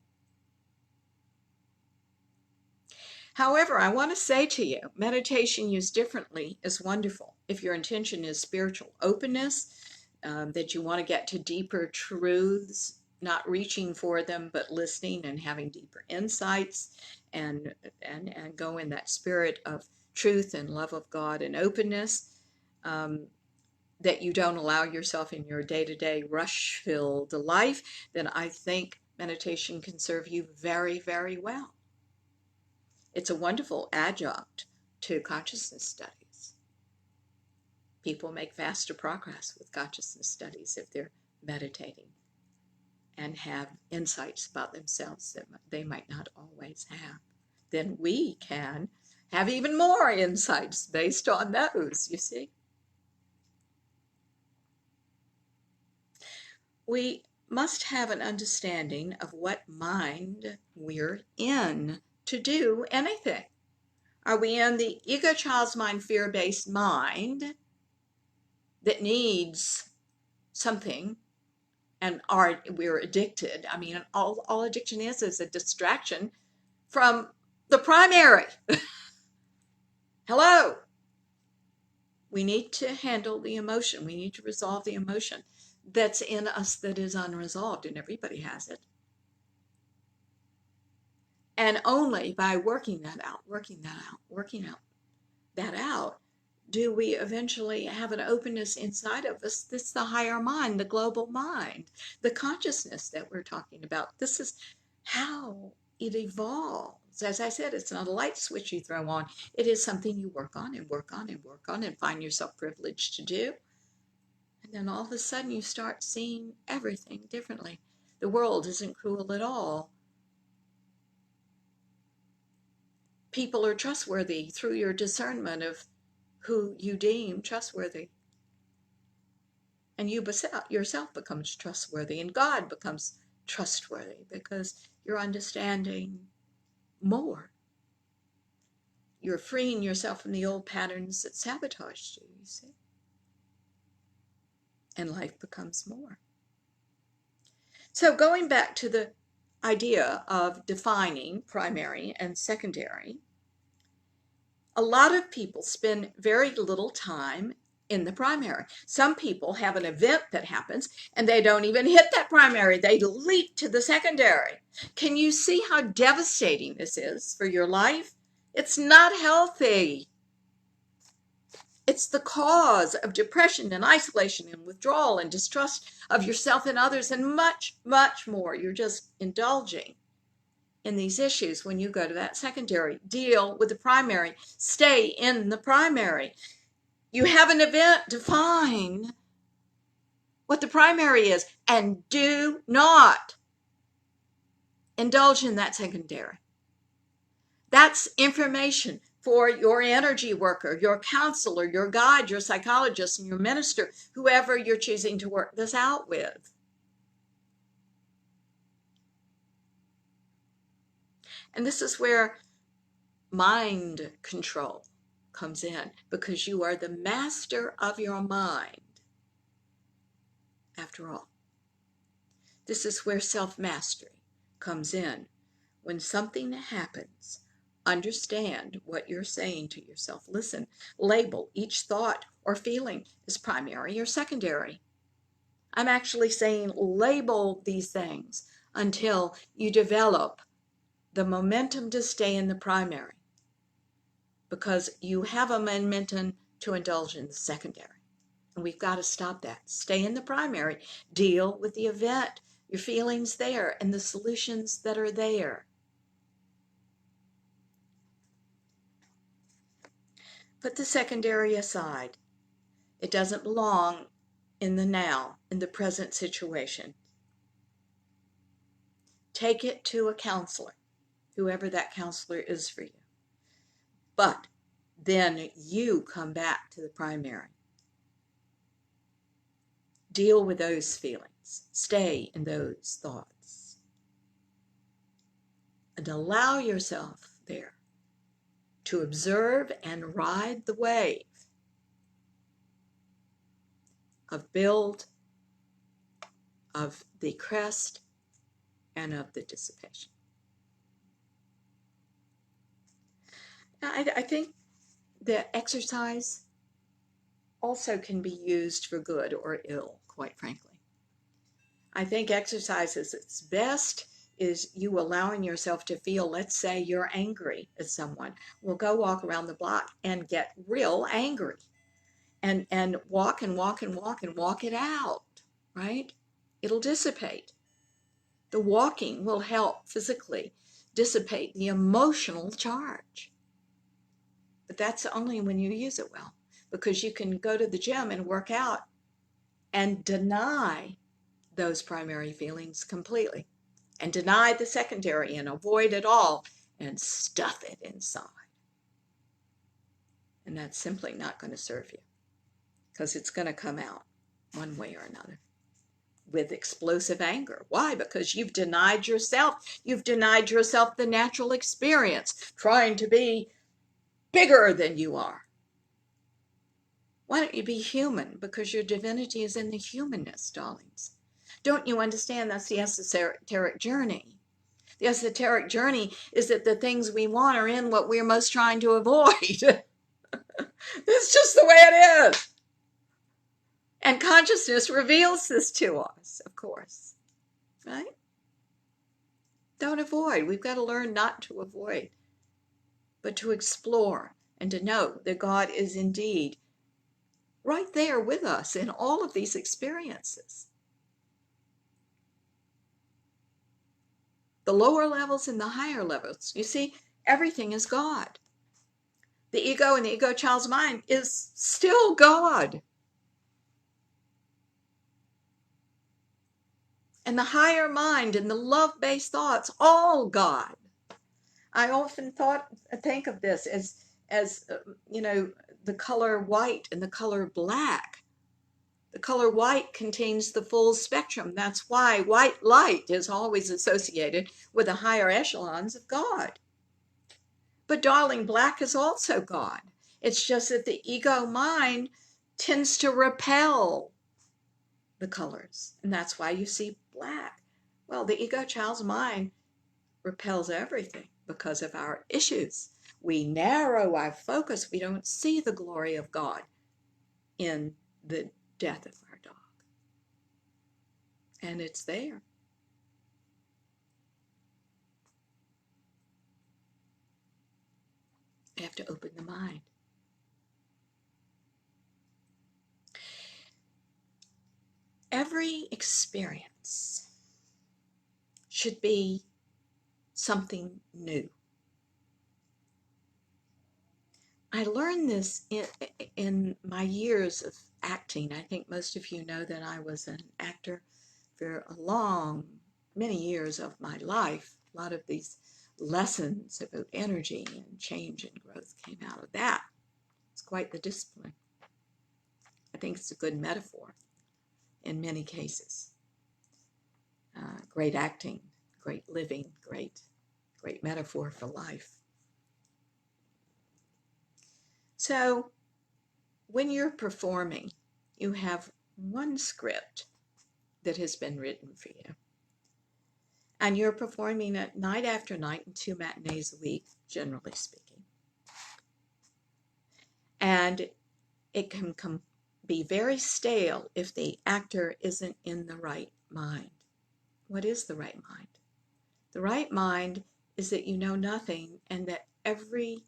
However, I want to say to you, meditation used differently is wonderful. If your intention is spiritual openness, that you want to get to deeper truths, not reaching for them, but listening and having deeper insights, and go in that spirit of truth and love of God and openness, that you don't allow yourself in your day-to-day rush-filled life, then I think meditation can serve you very, very well. It's a wonderful adjunct to consciousness studies. People make faster progress with consciousness studies if they're meditating and have insights about themselves that they might not always have. Then we can have even more insights based on those, you see. We must have an understanding of what mind we're in to do anything. Are we in the ego, child's mind, fear-based mind that needs something and we're addicted? I mean, all addiction is a distraction from the primary. Hello. We need to handle the emotion. We need to resolve the emotion that's in us that is unresolved, and everybody has it. And only by working that out, do we eventually have an openness inside of us. That's the higher mind, the global mind, the consciousness that we're talking about. This is how it evolves. As I said, it's not a light switch you throw on. It is something you work on and work on and work on and find yourself privileged to do. And then all of a sudden you start seeing everything differently. The world isn't cruel at all. People are trustworthy through your discernment of who you deem trustworthy. And you yourself becomes trustworthy, and God becomes trustworthy because you're understanding more. You're freeing yourself from the old patterns that sabotaged you, you see. And life becomes more. So going back to the idea of defining primary and secondary, a lot of people spend very little time in the primary. Some people have an event that happens and they don't even hit that primary. They leap to the secondary. Can you see how devastating this is for your life? It's not healthy. It's the cause of depression and isolation and withdrawal and distrust of yourself and others and much, much more. You're just indulging in these issues when you go to that secondary. Deal with the primary. Stay in the primary. You have an event, define what the primary is, and do not indulge in that secondary. That's information for your energy worker, your counselor, your guide, your psychologist, and your minister, whoever you're choosing to work this out with. And this is where mind control comes in, because you are the master of your mind, after all. This is where self-mastery comes in. When something happens, understand what you're saying to yourself. Listen, label each thought or feeling as primary or secondary. I'm actually saying label these things until you develop the momentum to stay in the primary, because you have a momentum to indulge in the secondary. And we've got to stop that. Stay in the primary. Deal with the event, your feelings there, and the solutions that are there. Put the secondary aside. It doesn't belong in the now, in the present situation. Take it to a counselor, whoever that counselor is for you. But then you come back to the primary. Deal with those feelings. Stay in those thoughts. And allow yourself there to observe and ride the wave of build, of the crest, and of the dissipation. Now, I think that exercise also can be used for good or ill, quite frankly. I think exercise is its best is you allowing yourself to feel, let's say you're angry at someone. Well, go walk around the block and get real angry and walk and walk and walk and walk it out, right? It'll dissipate. The walking will help physically dissipate the emotional charge. But that's only when you use it well, because you can go to the gym and work out and deny those primary feelings completely, and deny the secondary and avoid it all and stuff it inside. And that's simply not going to serve you, because it's going to come out one way or another with explosive anger. Why? Because you've denied yourself. You've denied yourself the natural experience, trying to be bigger than you are. Why don't you be human? Because your divinity is in the humanness, darlings. Don't you understand that's the esoteric journey? The esoteric journey is that the things we want are in what we're most trying to avoid. It's just the way it is. And consciousness reveals this to us, of course, right? Don't avoid. We've got to learn not to avoid, but to explore and to know that God is indeed right there with us in all of these experiences. The lower levels and the higher levels. You see, everything is God. The ego and the ego child's mind is still God. And the higher mind and the love-based thoughts, all God. I often think of this as the color white and the color black. The color white contains the full spectrum. That's why white light is always associated with the higher echelons of God. But darling, black is also God. It's just that the ego mind tends to repel the colors. And that's why you see black. Well, the ego child's mind repels everything because of our issues. We narrow our focus. We don't see the glory of God in the death of our dog. And it's there. You have to open the mind. Every experience should be something new. I learned this in my years of acting. I think most of you know that I was an actor for many years of my life. A lot of these lessons about energy and change and growth came out of that. It's quite the discipline. I think it's a good metaphor in many cases. Great acting, great living, great metaphor for life. So when you're performing, you have one script that has been written for you. and you're performing it night after night and 2 matinees a week, generally speaking. And it can be very stale if the actor isn't in the right mind. What is the right mind? The right mind is that you know nothing, and that every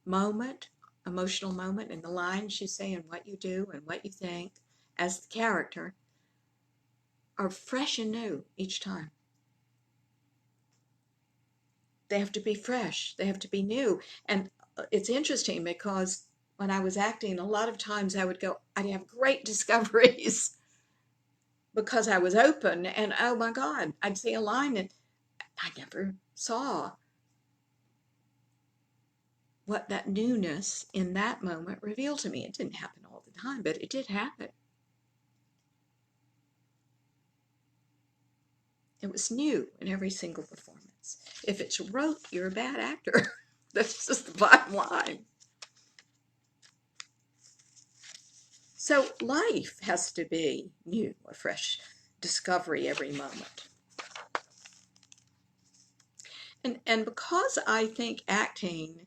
moment, emotional moment, and the lines you say and what you do and what you think as the character are fresh and new each time. They have to be fresh. They have to be new. And it's interesting because when I was acting, a lot of times I'd have great discoveries because I was open, and oh my God, I'd see a line and I never saw what that newness in that moment revealed to me. It didn't happen all the time, but it did happen. It was new in every single performance. If it's rote, you're a bad actor. That's just the bottom line. So life has to be new, a fresh discovery every moment. And because I think acting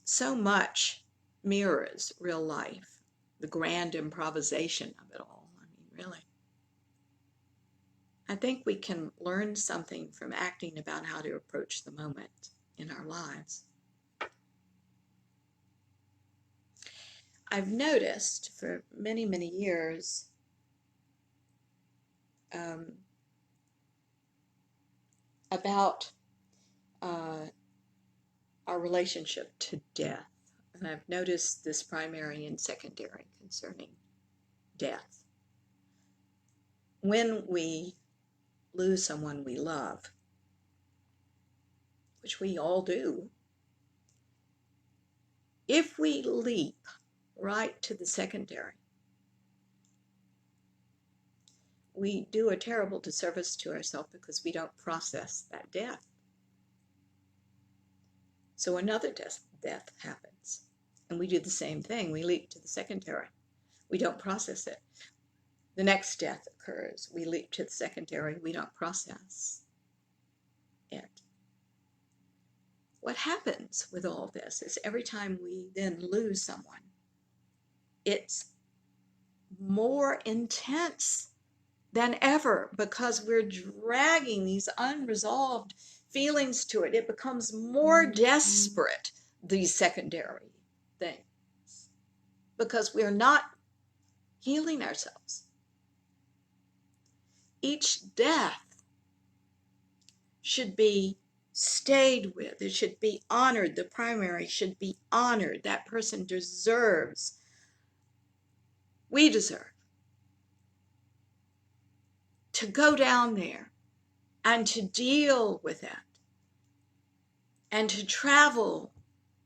so much mirrors real life, the grand improvisation of it all, I mean, really, I think we can learn something from acting about how to approach the moment in our lives. I've noticed for many, many years about our relationship to death. And I've noticed this primary and secondary concerning death. When we lose someone we love, which we all do, if we leap right to the secondary, we do a terrible disservice to ourselves because we don't process that death. So another death happens, and we do the same thing. We leap to the secondary. We don't process it. The next death occurs. We leap to the secondary. We don't process it. What happens with all this is every time we then lose someone, it's more intense than ever because we're dragging these unresolved feelings to it. It becomes more desperate, these secondary things, because we're not healing ourselves. Each death should be stayed with. It should be honored. The primary should be honored. That person deserves, we deserve to go down there and to deal with that and to travel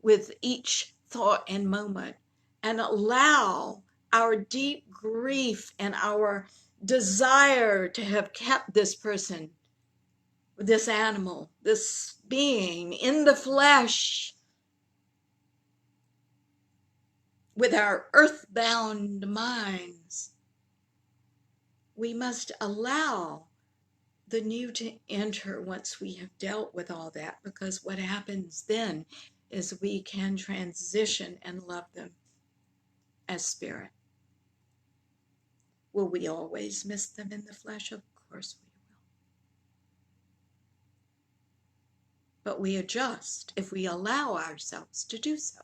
with each thought and moment and allow our deep grief and our desire to have kept this person, this animal, this being in the flesh with our earthbound minds. We must allow the new to enter once we have dealt with all that, because what happens then is we can transition and love them as spirit. Will we always miss them in the flesh? Of course we will. But we adjust if we allow ourselves to do so.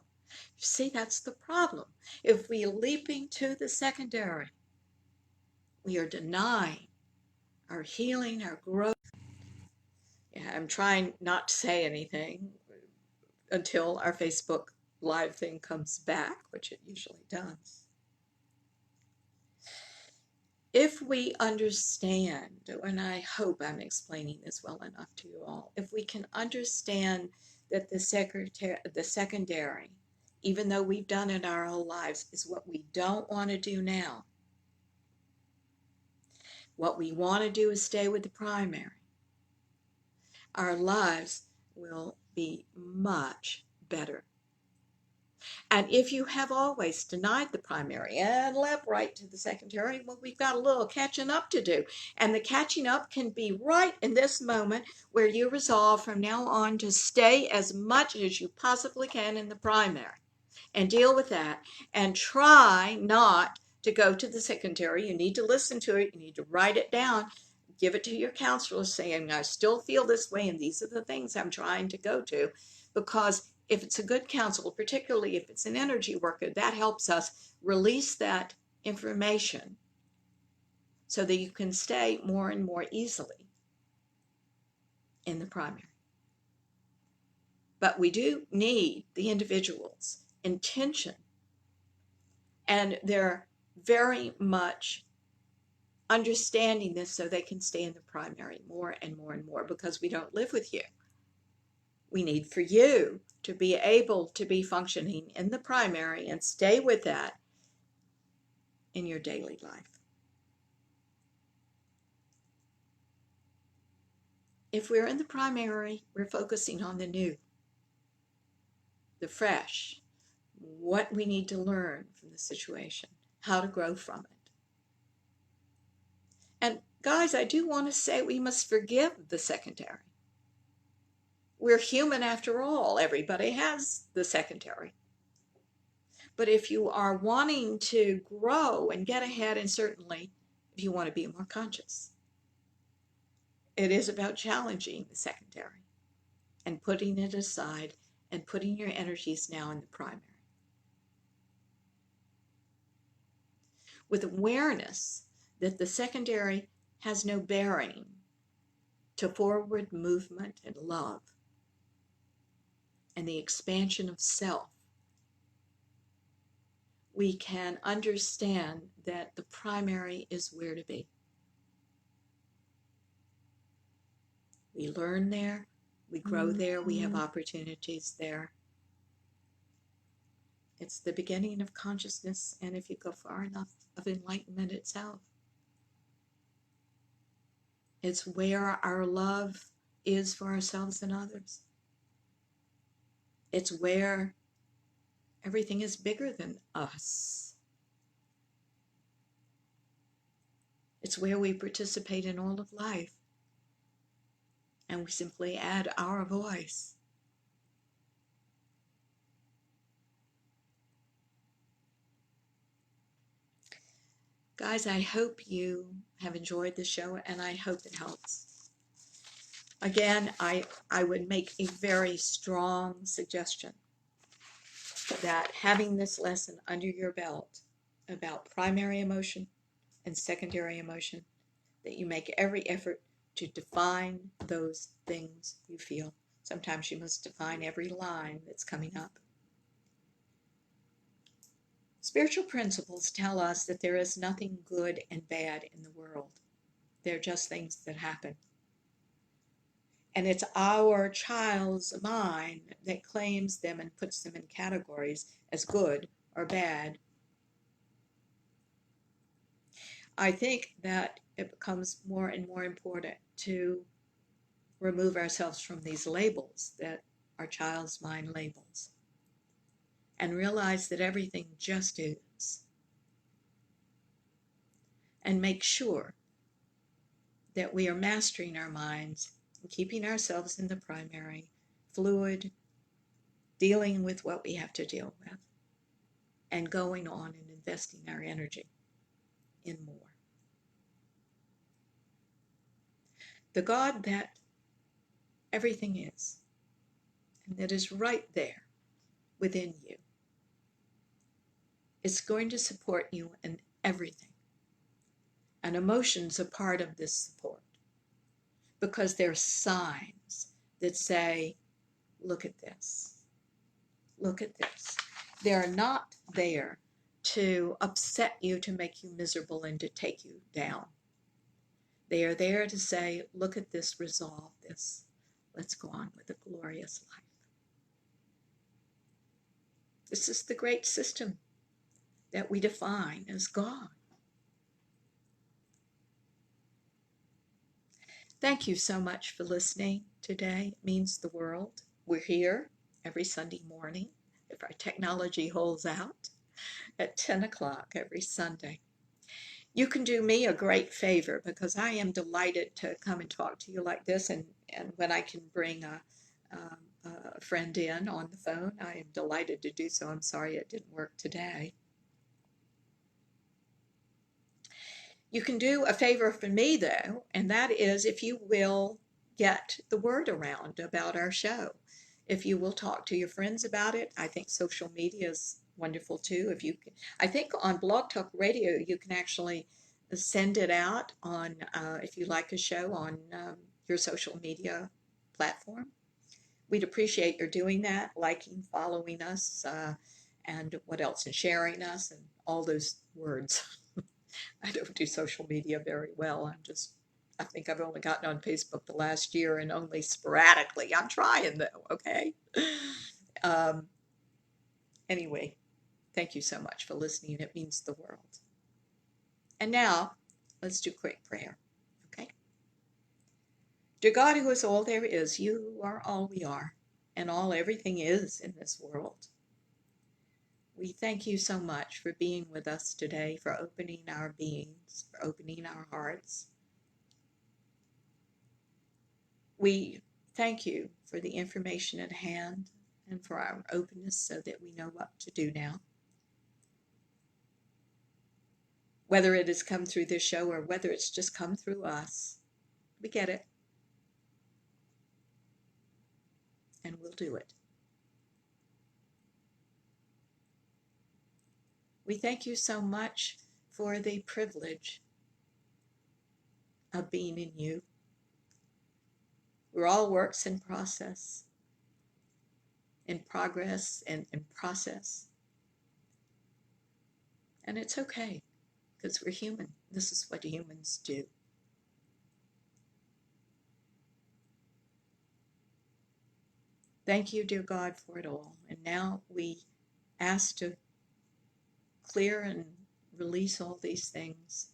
You see, that's the problem. If we are leaping to the secondary, we are denying our healing, our growth. Yeah, I'm trying not to say anything until our Facebook Live thing comes back, which it usually does. If we understand, and I hope I'm explaining this well enough to you all, if we can understand that the secondary, even though we've done it our whole lives, is what we don't want to do now. What we want to do is stay with the primary. Our lives will be much better. And if you have always denied the primary and leapt right to the secondary, well, we've got a little catching up to do. And the catching up can be right in this moment where you resolve from now on to stay as much as you possibly can in the primary and deal with that and try not to go to the secondary. You need to listen to it. You need to write it down. Give it to your counselor saying, I still feel this way, and these are the things I'm trying to go to. Because if it's a good counselor, particularly if it's an energy worker, that helps us release that information so that you can stay more and more easily in the primary. But we do need the individual's intention, and they're very much understanding this so they can stay in the primary more and more and more, because we don't live with you. We need for you to be able to be functioning in the primary and stay with that in your daily life. If we're in the primary, we're focusing on the new, the fresh, what we need to learn from the situation, how to grow from it. And guys, I do want to say we must forgive the secondary. We're human after all. Everybody has the secondary. But if you are wanting to grow and get ahead, and certainly if you want to be more conscious, it is about challenging the secondary and putting it aside and putting your energies now in the primary. With awareness that the secondary has no bearing to forward movement and love and the expansion of self, we can understand that the primary is where to be. We learn there, we grow there, we have opportunities there. It's the beginning of consciousness, and if you go far enough, of enlightenment itself. It's where our love is for ourselves and others. It's where everything is bigger than us. It's where we participate in all of life, and we simply add our voice. Guys, I hope you have enjoyed the show, and I hope it helps. Again, I would make a very strong suggestion that having this lesson under your belt about primary emotion and secondary emotion, that you make every effort to define those things you feel. Sometimes you must define every line that's coming up. Spiritual principles tell us that there is nothing good and bad in the world. They're just things that happen. And it's our child's mind that claims them and puts them in categories as good or bad. I think that it becomes more and more important to remove ourselves from these labels that our child's mind labels, and realize that everything just is. And make sure that we are mastering our minds and keeping ourselves in the primary, fluid, dealing with what we have to deal with, and going on and investing our energy in more. The God that everything is, and that is right there within you, is going to support you in everything. And emotions are part of this support, because they're signs that say, look at this, look at this. They're not there to upset you, to make you miserable, and to take you down. They are there to say, look at this, resolve this. Let's go on with a glorious life. This is the great system that we define as God. Thank you so much for listening today. It means the world. We're here every Sunday morning if our technology holds out, at 10 o'clock every Sunday. You can do me a great favor because I am delighted to come and talk to you like this. And when I can bring a friend in on the phone, I am delighted to do so. I'm sorry it didn't work today. You can do a favor for me, though, and that is if you will get the word around about our show. If you will talk to your friends about it, I think social media is wonderful too. If you can, I think on Blog Talk Radio, you can actually send it out on, if you like a show, on your social media platform. We'd appreciate your doing that, liking, following us, and what else, and sharing us, and all those words. I don't do social media very well. I think I've only gotten on Facebook the last year and only sporadically. I'm trying though, okay? Um, anyway, thank you so much for listening. It means the world. And now, let's do quick prayer, okay? Dear God, who is all there is, you are all we are, and all everything is in this world. We thank you so much for being with us today, for opening our beings, for opening our hearts. We thank you for the information at hand and for our openness so that we know what to do now. Whether it has come through this show or whether it's just come through us, we get it. And we'll do it. We thank you so much for the privilege of being in you. We're all works in progress, and process. And it's okay, because we're human. This is what humans do. Thank you, dear God, for it all. And now we ask to clear and release all these things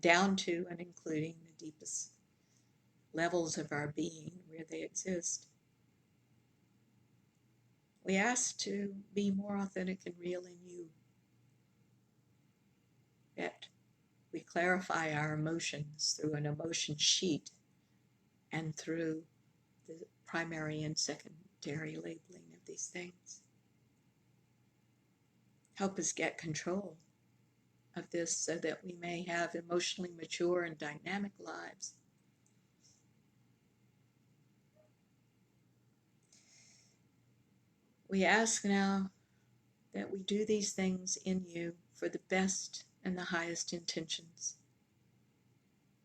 down to and including the deepest levels of our being where they exist. We ask to be more authentic and real in you, that we clarify our emotions through an emotion sheet and through the primary and secondary labeling of these things. Help us get control of this so that we may have emotionally mature and dynamic lives. We ask now that we do these things in you for the best and the highest intentions,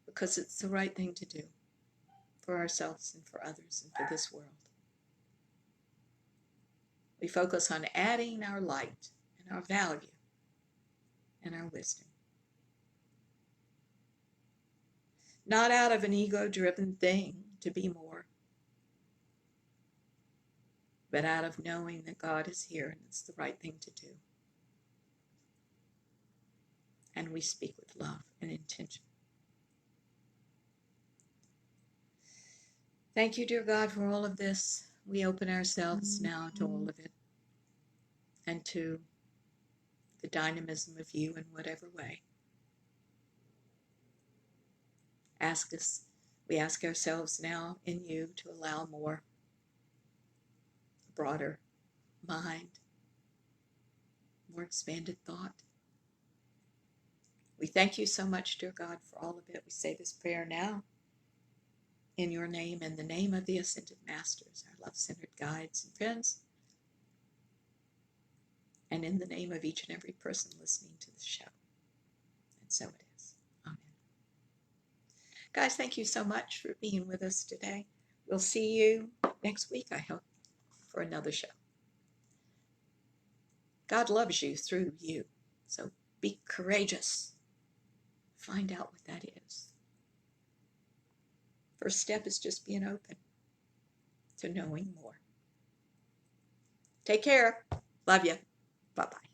because it's the right thing to do for ourselves and for others and for this world. We focus on adding our light and our value and our wisdom. Not out of an ego-driven thing to be more, but out of knowing that God is here and it's the right thing to do. And we speak with love and intention. Thank you, dear God, for all of this. We open ourselves now to all of it and to the dynamism of you in whatever way. We ask ourselves now in you to allow more, broader mind, more expanded thought. We thank you so much, dear God, for all of it. We say this prayer now in your name, in the name of the Ascended Masters, our love-centered guides and friends, and in the name of each and every person listening to the show. And so it is. Amen. Guys, thank you so much for being with us today. We'll see you next week, I hope, for another show. God loves you through you, so be courageous. Find out what that is. First step is just being open to knowing more. Take care. Love you. Bye-bye.